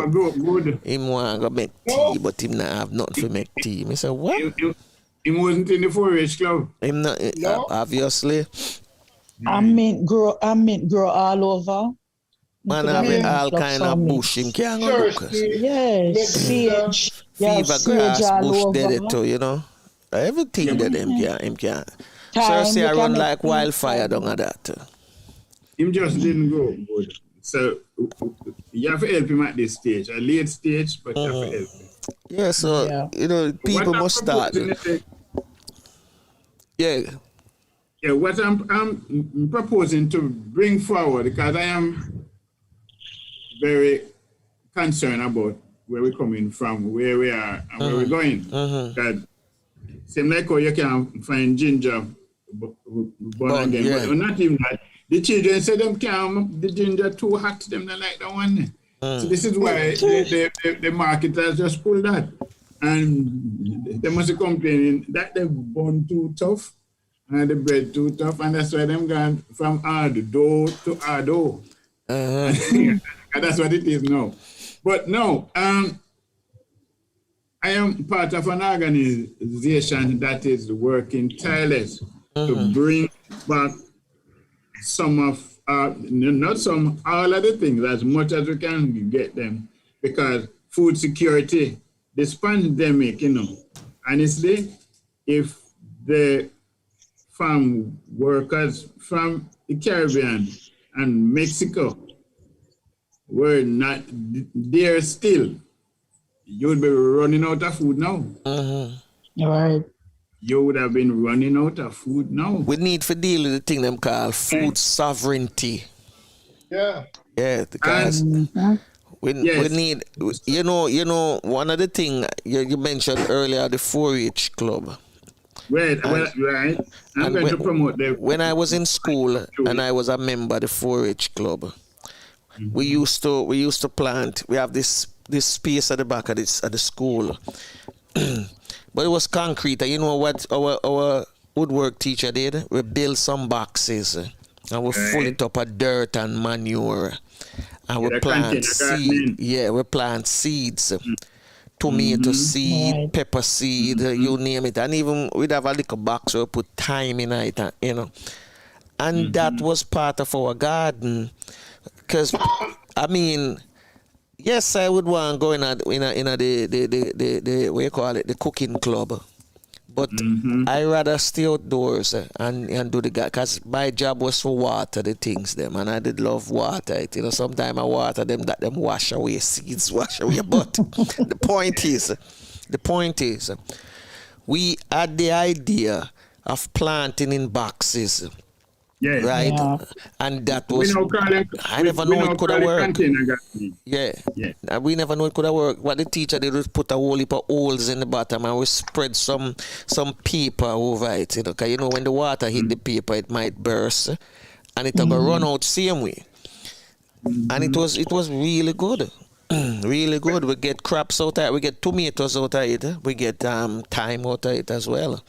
want to make tea, but him not have nothing to make tea. I said, what? He wasn't in the 4-H club. Him not, obviously. I meant grow all over. Man have all kind of bush him can't go look. Yes, sage. Fever grass, bush dead too, you know. Everything that him can. Cersei I run like wildfire down at that. Him just didn't go good. So you have to help him at this stage, a late stage, but you have to help him. Yeah, so you know, people must start. Yeah, what I'm proposing to bring forward, because I am very concerned about where we're coming from, where we are, and where we're going. That seems like how you can find ginger born again, but not even that. The children say them can't, the ginger too hot to them, they like that one. So this is why the market has just pulled that. And they must be complaining that the bun too tough and the bread too tough, and that's why them gone from hard dough to hard dough. And that's what it is now. But no, I am part of an organization that is working tireless to bring back some of, not some, all of the things, as much as we can get them, because food security, this pandemic, you know, honestly, if the farm workers from the Caribbean and Mexico were not there still, you would be running out of food now. Right. You would have been running out of food now. We need to deal with the thing them call food sovereignty. Yeah. Yeah, because we need, you know, one of the things you mentioned earlier, the 4-H club. Right. I'm going to promote them. When I was in school and I was a member of the 4-H club, we used to plant. We have this space at the back of the school, but it was concrete. And you know what our woodwork teacher did? We built some boxes and we fill it up with dirt and manure, and we plant seed. Yeah, we plant seeds. Tomato seed, pepper seed, you name it. And even we'd have a little box where we put thyme in it, you know. And that was part of our garden. Because, I mean, yes, I would want to go in the what you call it, the cooking club. But I rather stay outdoors and do the garden, because my job was to water the things them, and I did love water it. You know, sometimes I water them that them wash away seeds, wash away. But the point is, we had the idea of planting in boxes. Yeah. Right? Yeah. And that was, I never know it could have worked. Yeah. We never know it could have worked. What the teacher did was put a whole heap of holes in the bottom, and we spread some paper over it. You know, because you know when the water hit the paper, it might burst, and it will run out same way. And it was really good. Really good. We get crops out of it. We get tomatoes out of it. We get thyme out of it as well.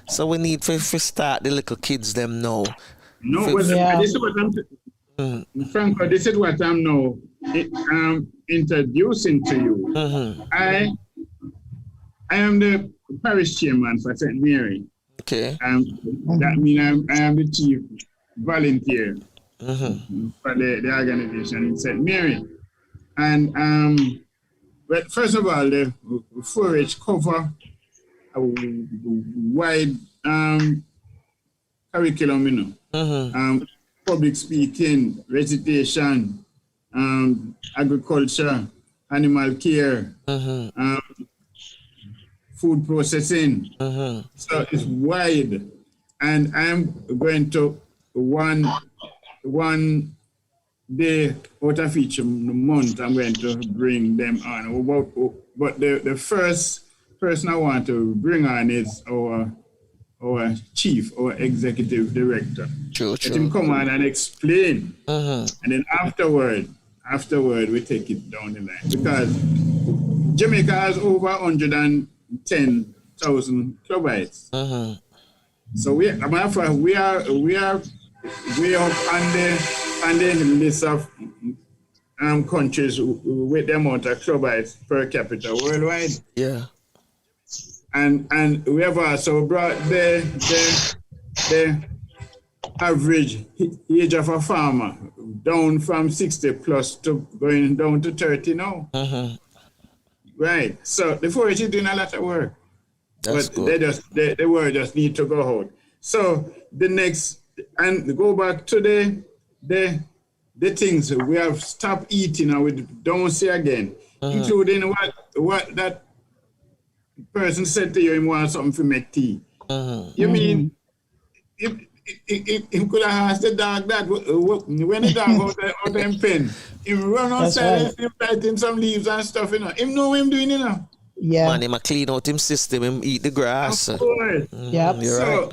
So we need to start the little kids them now. No, but this is what I'm Franco, this is what I'm now introducing to you. I am the parish chairman for St. Mary. Okay. That means I am the chief volunteer for the organization in St. Mary. And but first of all, the 4-H cover a wide curriculum, you know. Public speaking, recitation, agriculture, animal care, food processing. So it's wide. And I'm going to one day out of each month, I'm going to bring them on. But the first person I want to bring on is our chief or executive director. Let him come on and explain. And then afterward, we take it down the line. Because Jamaica has over 110,000 clubbites. So we are way up on the list of countries with the amount of clubbites per capita worldwide. Yeah. And we have also brought the average age of a farmer down from 60 plus to going down to 30 now. Right. So the forest is doing a lot of work. That's but good. the word just need to go out. So the next, and go back to the things we have stopped eating and we don't see again, including what that person said to you, he wants something for make tea. You mean, if could have asked the dog that, when the dog out them pen, he run outside and write him some leaves and stuff, you know. Him know what him doing, you know. Yeah. Man, him clean out him system, him eat the grass. Of course. Yep. You're right.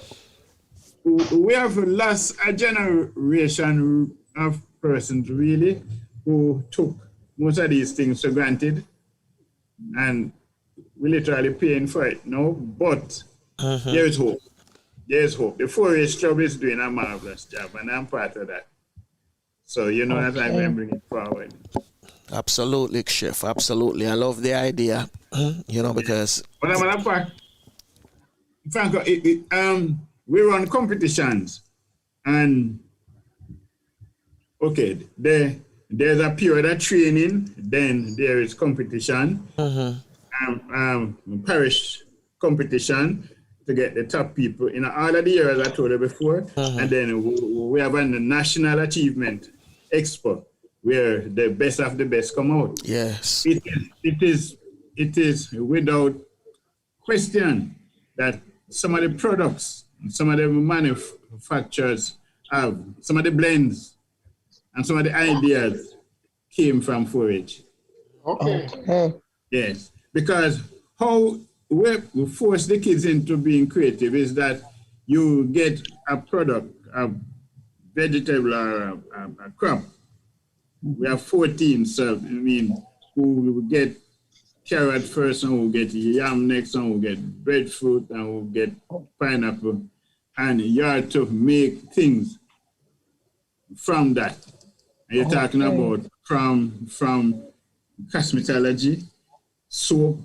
So we have lost a generation of persons really who took most of these things for granted, and we literally paying for it now. But there is hope. There is hope. The 4-H club is doing a marvelous job, and I'm part of that. So that I'm going to bring it forward. Absolutely, Chef. Absolutely. I love the idea, because... But I'm going to pack. Franco, we run competitions, and okay, there's a period of training, then there is competition, parish competition to get the top people in all of the years I told you before, and then we have a national achievement expo where the best of the best come out. Yes, it is without question that some of the products, some of the manufacturers have, some of the blends, and some of the ideas came from 4-H. Okay. Yes, because how we force the kids into being creative is that you get a product, a vegetable or a crop. We have 14, so who will get carrot first, and we'll get yam next, and we'll get breadfruit, and we'll get pineapple. And you have to make things from that. And you're talking about from cosmetology, soap,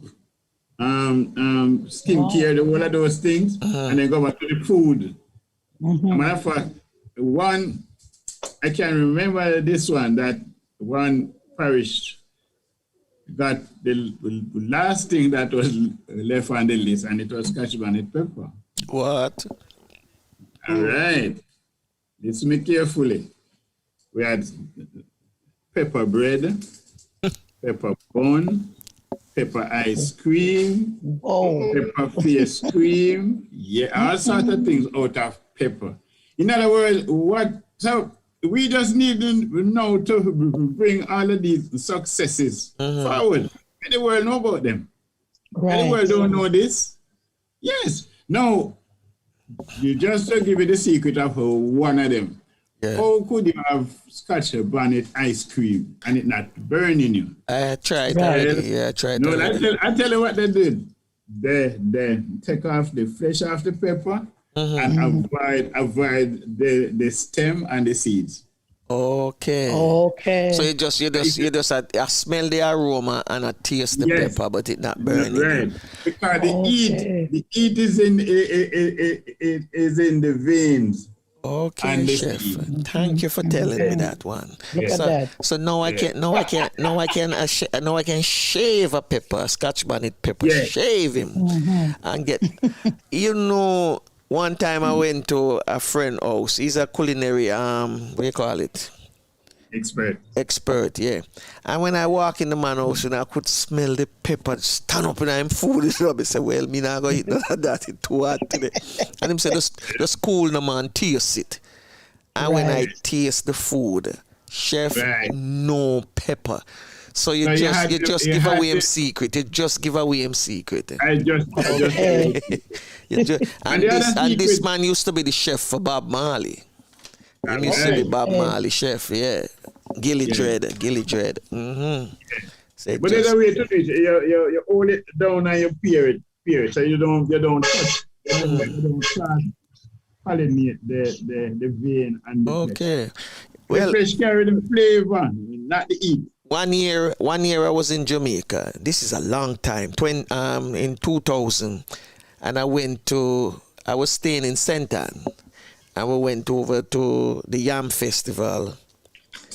skincare, the all of those things, and then go back to the food. Matter of fact, one, I can remember this one, that one parish got the last thing that was left on the list, and it was scotch bonnet pepper. What? All right. Listen me carefully. We had pepper bread, pepper bun, pepper ice cream, pepper face cream, all sorts of things out of pepper. In other words, so we just need now to bring all of these successes forward. And the world know about them. Right. And the world don't know this. Yes. Now, you just to give you the secret of one of them. Yeah. How could you have scotch bonnet ice cream and it not burning you? I tried already. Yeah, I tried. No, I tell you what they did. They take off the flesh off the pepper and avoid the stem and the seeds. Okay. So you just smell the aroma and I taste the pepper, but it not burning. Right. Because the heat is in the veins. Okay, Chef. Thank you for telling me that one. So now I can shave a pepper, scotch bonnet pepper, shave him and get. One time I went to a friend's house. He's a culinary what do you call it? Expert, yeah. And when I walk in the man's house and I could smell the pepper stand up in him food, I said, well, me not going to eat none of that, it's too hot today. And him said, just cool the man, taste it. And when I taste the food, Chef, no pepper. So you just give away him secret. You just give away him secret. And this man used to be the chef for Bob Marley. He used to be Bob Marley chef, yeah. Gilly Dread. But there's a way to do it. You hold it down and you peer it. So you don't touch. You don't start pollinate the vein and the flesh. Well, the flesh carry the flavor, not the heat. One year I was in Jamaica. This is a long time. In 2000, and I was staying in St. Ann. and we went over to the Yam Festival.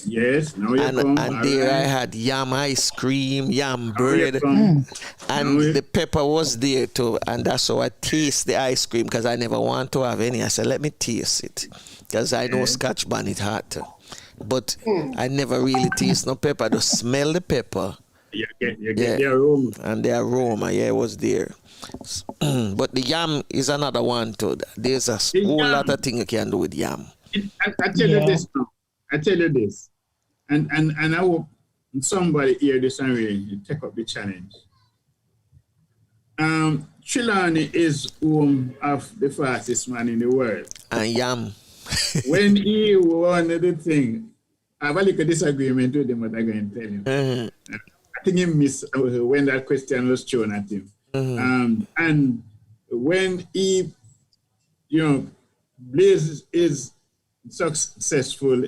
Yes, now you come. And there I had yam ice cream, yam Now bread, you come. and the pepper was there too. And that's how I taste the ice cream, because I never want to have any. I said, let me taste it, because I know Scotch bonnet hot. But I never really taste no pepper. I just smell the pepper. You get the aroma. And the aroma, it was there. But the yam is another one too. There's a whole lot of things you can do with yam. I tell you this now. I tell you this. And I hope somebody hear this and really take up the challenge. Trelawney is home of the fastest man in the world. And yam. When he won the thing, I have a little disagreement with him, what I'm going to tell you. I think he missed when that question was thrown at him. And when he, Blaze is successful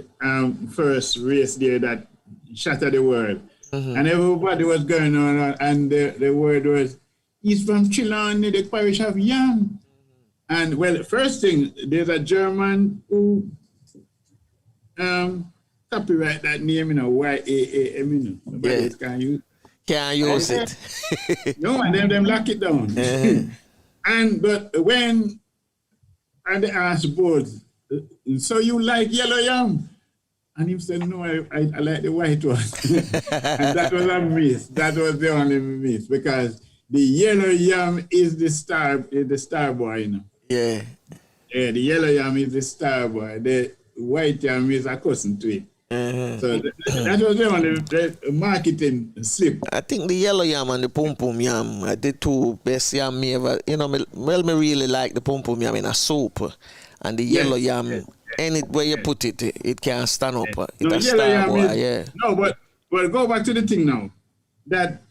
first race there that shattered the world. And everybody was going on, and the word was, he's from Trelawney, the parish of Yam. And well, first thing, there's a German who copyright that name, YAAM, nobody can use. Can't use it. No, and them lock it down. But when they asked both, so you like yellow yam? And he said, no, I like the white one. And that was a miss. That was the only miss, because the yellow yam is the star boy, Yeah, the yellow yam is the star boy. The white yam is a cousin to it. So that was the only marketing slip. I think the yellow yam and the pum pum yam are the two best yam me ever. Me really like the pum pum yam in a soup, and the yellow yam. Anywhere you put it, it can't stand up. It's a star boy, No, but go back to the thing now. That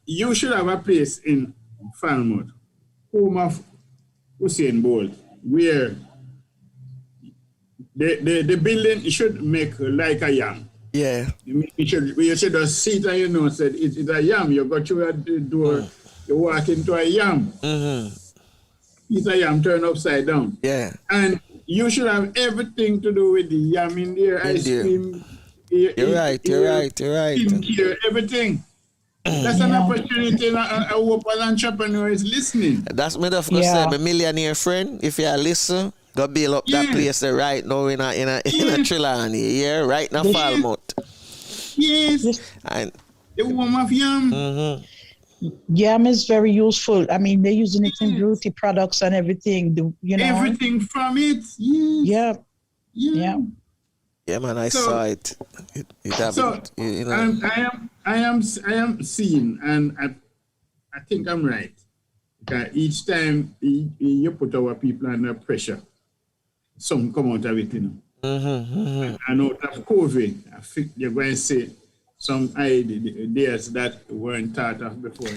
you should have a place in Falmouth, home of Usain Bolt, where the building should make like a yam. Yeah. You should just sit and said it's a yam. You go through the door, you walk into a yam. It's a yam turned upside down. Yeah. And you should have everything to do with the yam in there, ice cream. You're right. Skincare, everything. That's an opportunity. I hope an entrepreneur is listening. That's me. Of course, my millionaire friend. If you listen, go build up that place right now in a Trelawney. Right now, Falmouth. Yes. And the woman of yam. Yam is very useful. I mean, they're using it in beauty products and everything. Everything from it. Yes. Yeah. Yeah, man, I saw it. I am seeing, and I think I'm right. Because each time you put our people under pressure, some come out of it, And out of COVID, I think you're going to say some ideas that weren't thought of before.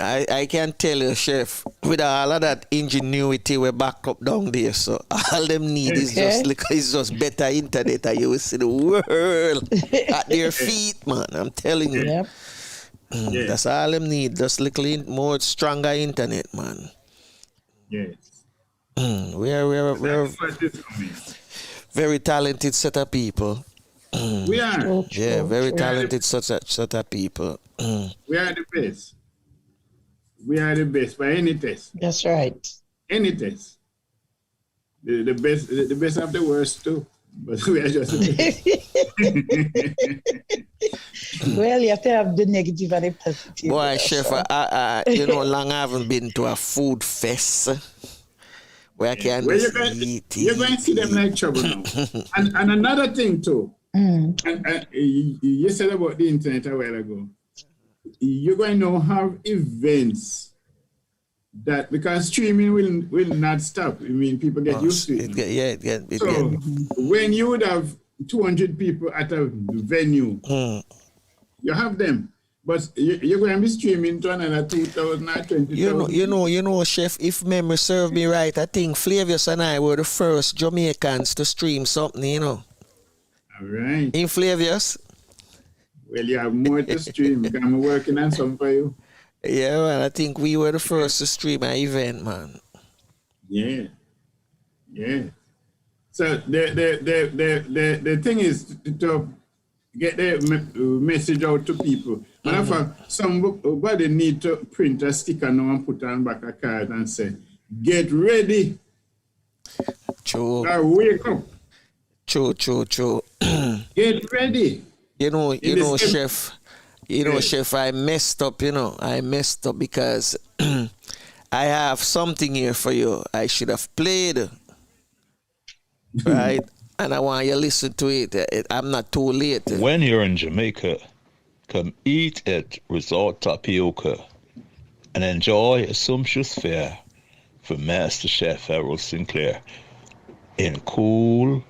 I can tell you, Chef, with all of that ingenuity we're back up down there, so all them need is just better internet, and you will see the world at their feet, man. I'm telling you. That's all them need, just little more stronger internet, man. Yes. We're very talented set of people. We are. Very talented set of people. We are the best. We are the best by any test. That's right. Any test. The best of the worst too. But we are just the best. Well, you have to have the negative and the positive. Boy, Chef, long I haven't been to a food fest where I can eat. You're going to see them like trouble now. and another thing too. And you said about the internet a while ago. You're going to have events that, because streaming will not stop. I mean, people get used to it. When you would have 200 people at a venue, you have them. But you're going to be streaming to another 2,000 or 20,000. You know, Chef, if memory serve me right, I think Flavius and I were the first Jamaicans to stream something, All right. In Flavius. Well, you have more to stream because I'm working on some for you. Yeah, well, I think we were the first to stream an event, man. Yeah. So the thing is to get the message out to people. Matter of fact, somebody need to print a sticker now and put on back a card and say, "Get ready." True. Wake up. True. Get ready. You know, Chef. Chef, I messed up, because I have something here for you. I should have played, right? And I want you to listen to it. I'm not too late. When you're in Jamaica, come eat at Resort Tapioca and enjoy a sumptuous fare from Master Chef Errol Sinclair in cool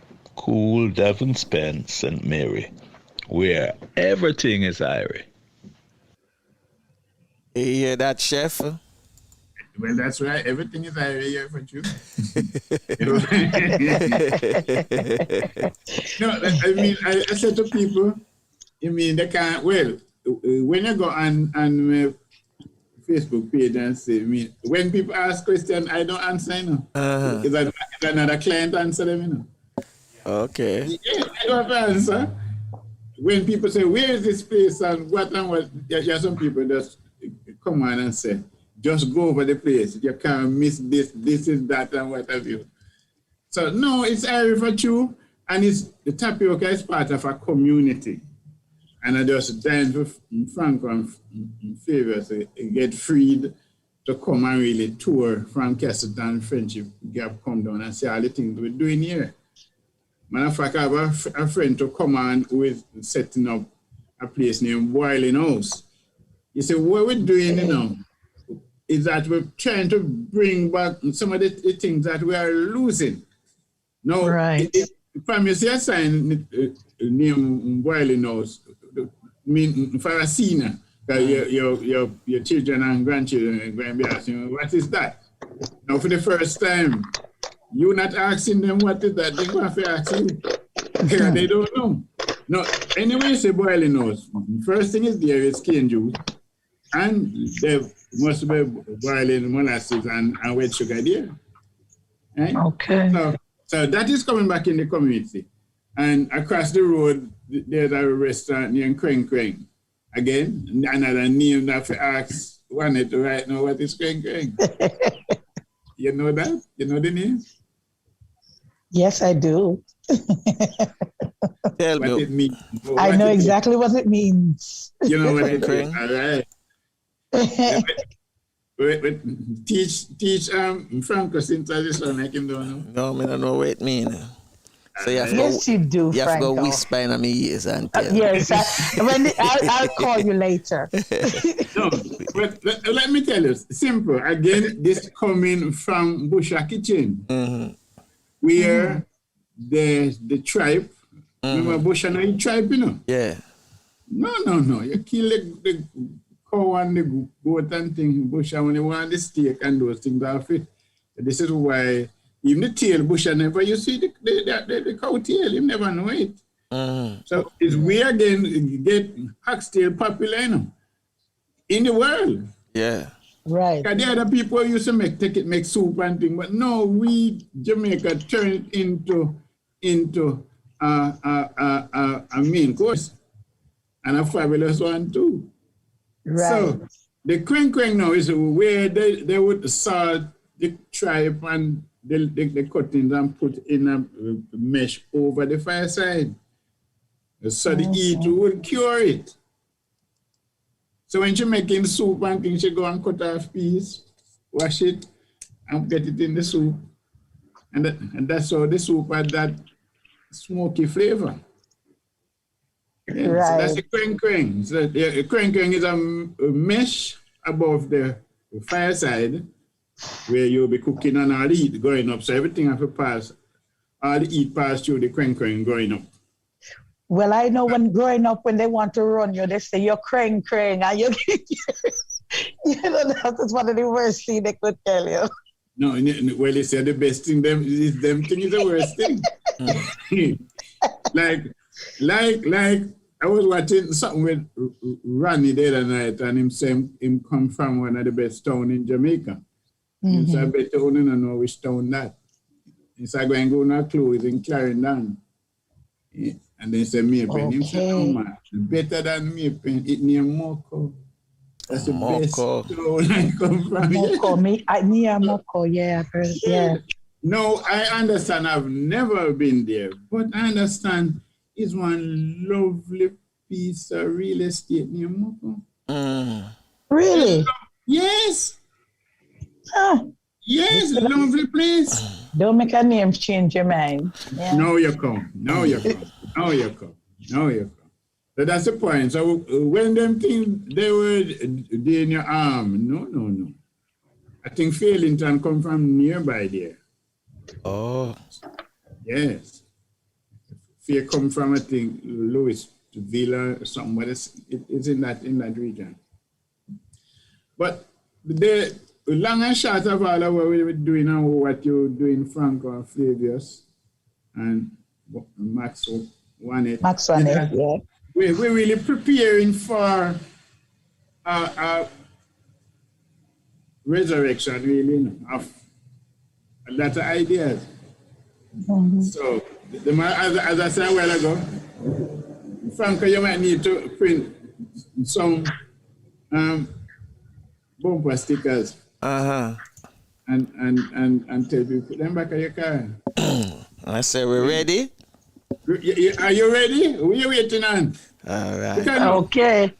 Devon's Pen, St. Mary, where everything is Irish. You hear that, Chef? Well, that's right. Everything is Irish here for you. No, I mean, I said to people, they can't, when you go on my Facebook page and say, when people ask questions, I don't answer, Is another client answer them, Okay. Yeah, I don't have to answer. When people say, where is this place and what, there are some people just come on and say, just go over the place. You can't miss this is that, and what have you. So, no, it's Irish for you, and the tapioca is part of a community. And I just dying for Franco and favor to get freed to come and really tour from Castleton Friendship Gap, come down and see all the things we're doing here. Matter of fact, I have a friend to come on who is setting up a place named Boiling House. He said, what we're doing, is that we're trying to bring back some of the things that we are losing. Now, right. From you see a sign named Boiling House, for a senior, your children and grandchildren are going to be asking, what is that? Now, for the first time, you're not asking them what is that, they're going to ask you. They don't know. No, anyway, you say Boiling House. First thing is there is cane juice, and there must be boiling molasses and wet sugar there. Right? Okay. So that is coming back in the community. And across the road, there's a restaurant named Kreng Kreng. Again, another name that I ask one right now, what is Kreng Kreng? You know that? You know the name? Yes, I do. Tell what me. It means. I know exactly what it means. You know what it means. All right. Teach Franco since I just don't make him don't know. No, I don't know what it means. So you have yes, you do, You have to go Franco. whisper in my ears and tell. Yes, I'll call you later. No, but let me tell you, simple. Again, this coming from Busha Kitchen, where the tribe, remember Busha no tribe, Yeah. No. You kill the cow and the goat and thing, Busha, when you want the steak and those things are fit. This is why even the tail, Busha never, you see the cow tail, you never know it. So it's we again get oxtail popular, in the world. Yeah. Right. The other people used to make soup and things, but no, we Jamaica turn it into a main course and a fabulous one too. Right. So the Kreng now is where they would salt the tripe and the cuttings and put in a mesh over the fireside. So the heat would cure it. So when you're making soup and things, you go and cut off peas, wash it, and get it in the soup. And that's how the soup had that smoky flavor. Yeah, Right. So that's the Kreng. So the Kreng is a mesh above the fireside where you'll be cooking and all the heat going up. So everything have to pass, all the heat pass through the Kreng going up. Well, I know when growing up, when they want to run you, they say you're Kreng, and you that's one of the worst things they could tell you. No, well, they say the best thing them is the worst thing. like I was watching something with Ronnie the other night, and him saying him come from one of the best town in Jamaica. So I bet you don't know which town that. So I go and go now clothes in Clarendon. Yeah. And then say me pen. Him say, no man, better than me pen, it near Moko. That's the best clothes I come from. Moko, me Moko, yeah, I've heard, yeah. No, I understand. I've never been there, but I understand it's one lovely piece of real estate near Moko. Really? Yes. Oh. Yes, lovely place. Don't make a name change your mind. Yeah. No, you come. No, you come. No, you come. No, you come. So that's the point. So when them things, they were in your arm. No. I think Fairlington come from nearby there. Oh. Yes. Fear come from, I think, Louisville or somewhere. It's in that region. But the long and short of all of what we're doing and what you're doing, Franco and Flavius and Max Wanet. Max Wanet, yeah. We're really preparing for a resurrection, really, of a lot of ideas. Mm-hmm. So, as I said a while ago, Franco, you might need to print some bumper stickers. And tell people, put them back in your car. I say, we're ready? Are you ready? What are you waiting on? All right. Because okay.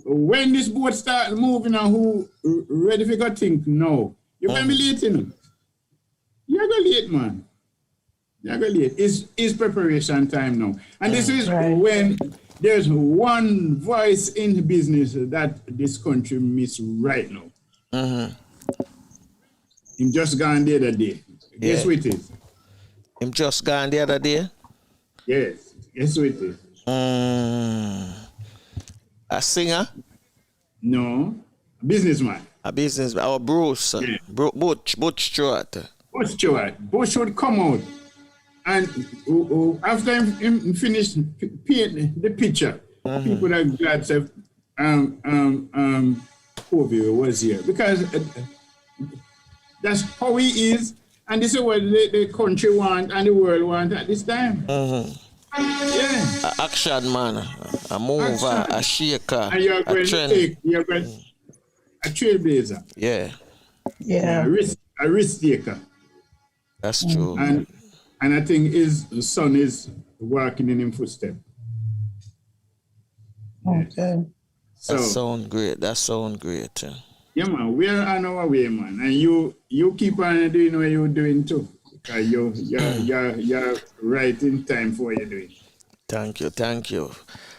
When this boat starts moving and who ready for go think no. You're going to be late, you know. You're going late, man. You're going late. It's preparation time now. And this is when there's one voice in the business that this country miss right now. Mm-hmm. Him just gone the other day. Guess what it is? Him just gone the other day? Yes. Guess what it is? A singer? No. A businessman. A businessman. Our Bruce. Yeah. Butch Stewart. Butch Stewart. Butch would come out. And after him finished painting the picture, people are glad to Kobe was here. Because that's how he is. And this is what the country want and the world want at this time. Yeah. A action man, a mover, a shaker, and you're going to take, you're going a trailblazer. Yeah. Yeah. A risk taker. That's true. And I think his son is walking in his footsteps. Okay. So, that sound great. Yeah, man. We're on our way, man. And you keep on doing what you're doing too. Because you're right in time for what you're doing. Thank you.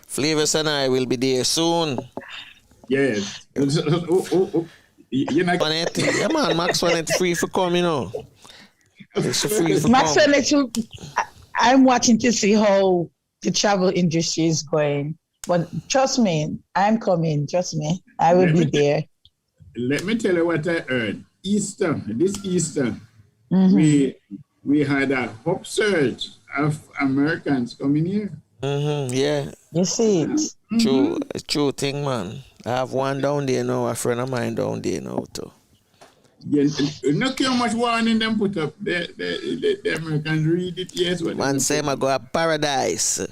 Flavors and I will be there soon. Yes. You're not on it. Yeah, man. Max Wanet free for coming, you know. It's free for Max Wanet, I'm watching to see how the travel industry is going. But trust me, I'm coming. Trust me. I will be there. Let me tell you what I heard. This Easter, we had a upsurge of Americans coming here. Yeah. You see it? True thing, man. I have one down there now, a friend of mine down there now too. Yeah, look how much warning them put up. The Americans read it, yes. Man say I go to paradise.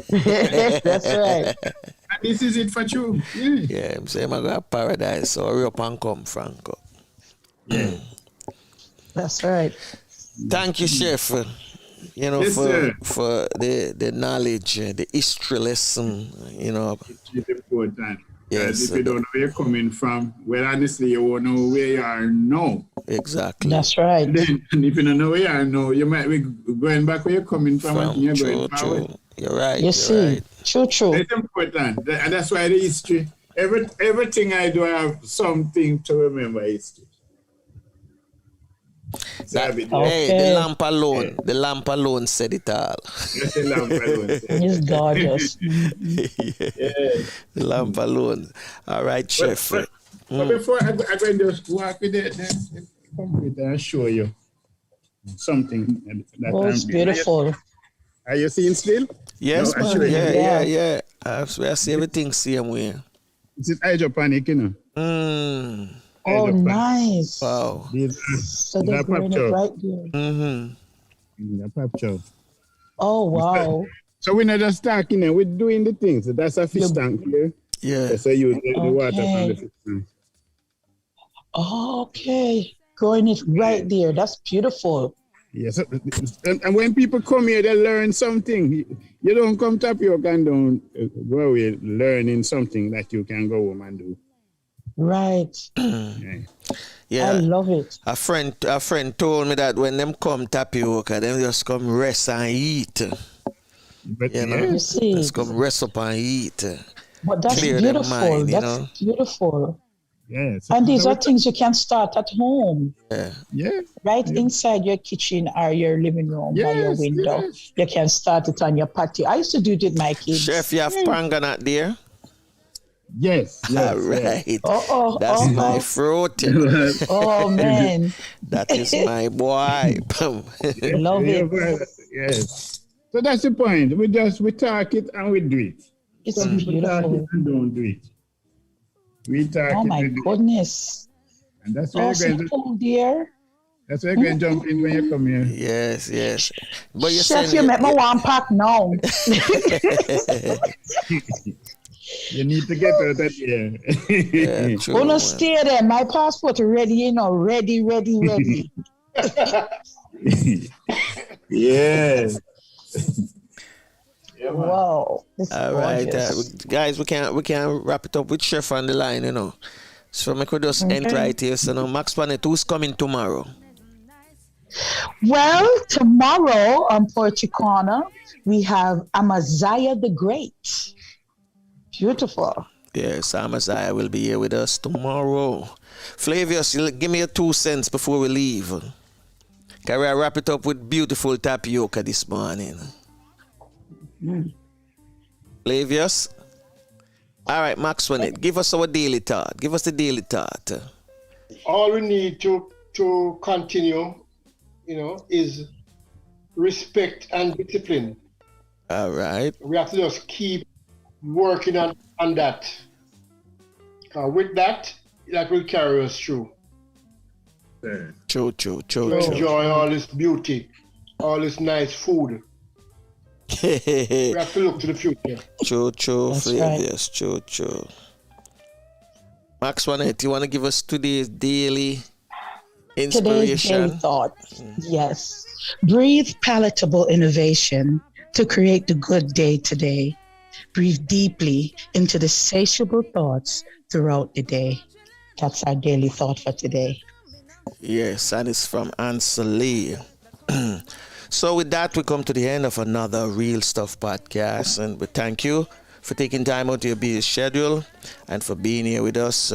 That's right. And this is it for you. Yeah, I'm saying I go to paradise. So hurry up and come, Franco. Yeah. That's right. Thank you, Chef. You know, yes, for the knowledge, the history lesson, you know. It's important. Yes, if you don't know where you're coming from, well, honestly, you won't know where you are now. Exactly. That's right. And if you don't know where you are now, you might be going back where you're coming from and you're going forward. You're right. You see, true. It's important. And that's why the history, everything I do, I have something to remember history. The lamp alone said it all. Yes, the lamp alone said it. It's gorgeous. The lamp alone. All right, Chef. But before I go just walk with the computer and show you something that it's beautiful. Are you seeing still? Yes, no, man. Yeah. I see everything same way. It's hydroponic, you know. Oh, nice. Wow. So they're growing it right there. The pap chow. Oh, wow. So we're not just talking there, we're doing the things. So that's a fish tank here. Yeah. So you use the water from Okay. the fish tank. Okay. Growing it right there. That's beautiful. Yes, and when people come here, they learn something. You don't come tapioca and don't go away learning something that you can go home and do. Right. Yeah. I love it. A friend told me that when them come tapioca, them just come rest and eat. But You know, You see, just come rest up and eat. but that's Clear them beautiful. mind, you That's know. beautiful. yes. And these are things you can start at home, Yeah. right inside your kitchen or your living room by your Yes, window. yes. You can start it on your patio. I used to do it with my kids. Chef, you have panganut there? Yes. All right. Oh, That's my fruit. oh man, That is my boy. love it. Yes. So that's the point. We talk it and we do it. It's Some people talk it beautiful. and don't do it. We talk Oh it my and do it. goodness. And that's where Oh, you're some going to, food there. that's where you're going to jump in when you come here. Yes, yes. But you're Chef, saying you make me one pack now. You need to get out of here. Yeah, true, Wanna man. stay there? My passport ready, you know, ready. Yes. Wow, it's All right, gorgeous. guys, we can wrap it up with Chef on the line, you know. So we could just end Okay. right here. So now, Max Panet, who's coming tomorrow? Well, tomorrow on Poetry Corner, we have Amaziah the Great. Beautiful. Yes, Amaziah will be here with us tomorrow. Flavius, give me your 2 cents before we leave. Can we wrap it up with beautiful tapioca this morning? Flavius? All right, Max Panet, give us our daily thought. Give us the daily thought. All we need to continue, is respect and discipline. All right. We have to just keep working on that. With that will carry us through. True. To enjoy all this beauty, all this nice food. We have to look to the future. True, That's Flavius. True. Max Panet, you want to give us today's daily Today's inspiration? daily thought. Yes. Breathe palatable innovation to create the good day today. Breathe deeply into the satiable thoughts throughout the day. That's our daily thought for today. Yes, and it's from Ansel Lee. So with that, we come to the end of another Real Stuff podcast, and we thank you for taking time out of your busy schedule and for being here with us.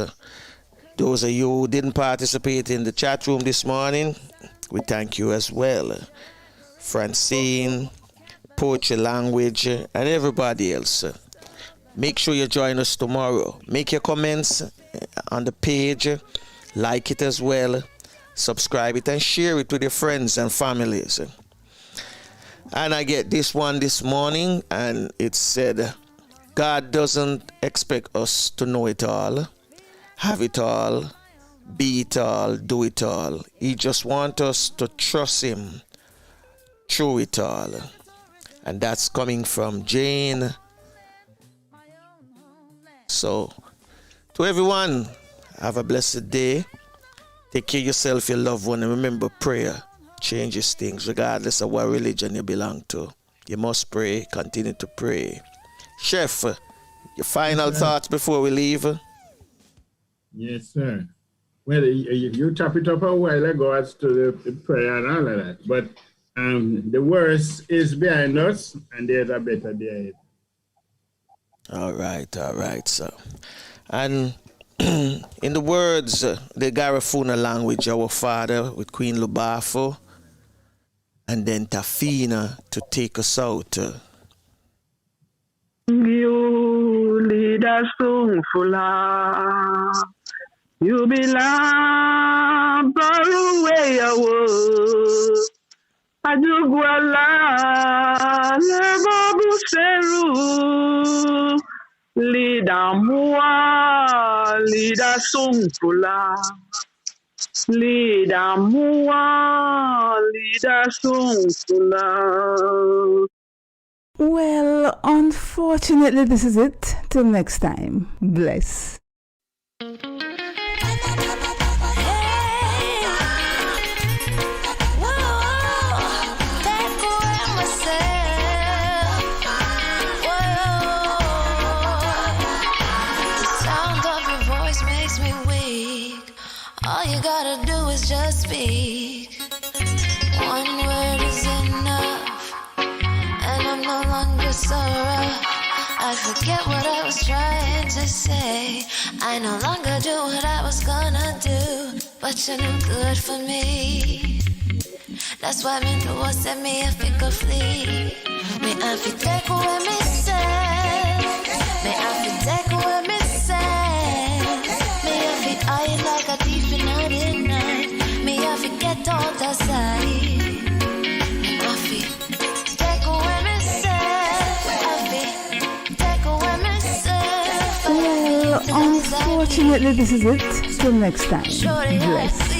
Those of you who didn't participate in the chat room this morning, we thank you as well. Francine, Poetry Language, and everybody else. Make sure you join us tomorrow. Make your comments on the page, like it as well, subscribe it, and share it with your friends and families. And I get this one this morning, and it said, God doesn't expect us to know it all, have it all, be it all, do it all. He just wants us to trust him through it all. And that's coming from Jane. So, to everyone, have a blessed day. Take care of yourself, your loved one, and remember, prayer changes things regardless of what religion you belong to. You must pray, continue to pray. Chef, your final thoughts before we leave? Yes, sir. Well, you tap it up a while ago as to the prayer and all of that. But the worst is behind us, and there's a better day ahead. All right, sir. And in the words, the Garifuna language, our father with Queen Lubafo, and then Tafina to take us out. You lead us to Fula. You belong far away away. Ajugwala Lebobu Seru. Lead Amua, lead us Fula. Lida mua, lida sungsula. Well, unfortunately, this is it. Till next time. Bless. All you gotta do is just speak. One word is enough, and I'm no longer so rough. I forget what I was trying to say. I no longer do what I was gonna do, but you're no good for me. That's why me do what set me a figure flee. Me I fi take away me say. Me I fi take away me say. Me I fi hide like a thief in the night. Me I fi get all the side. Me I fi take away me say. I fi take away me say. Well, unfortunately, this is it. Till next time. Bless.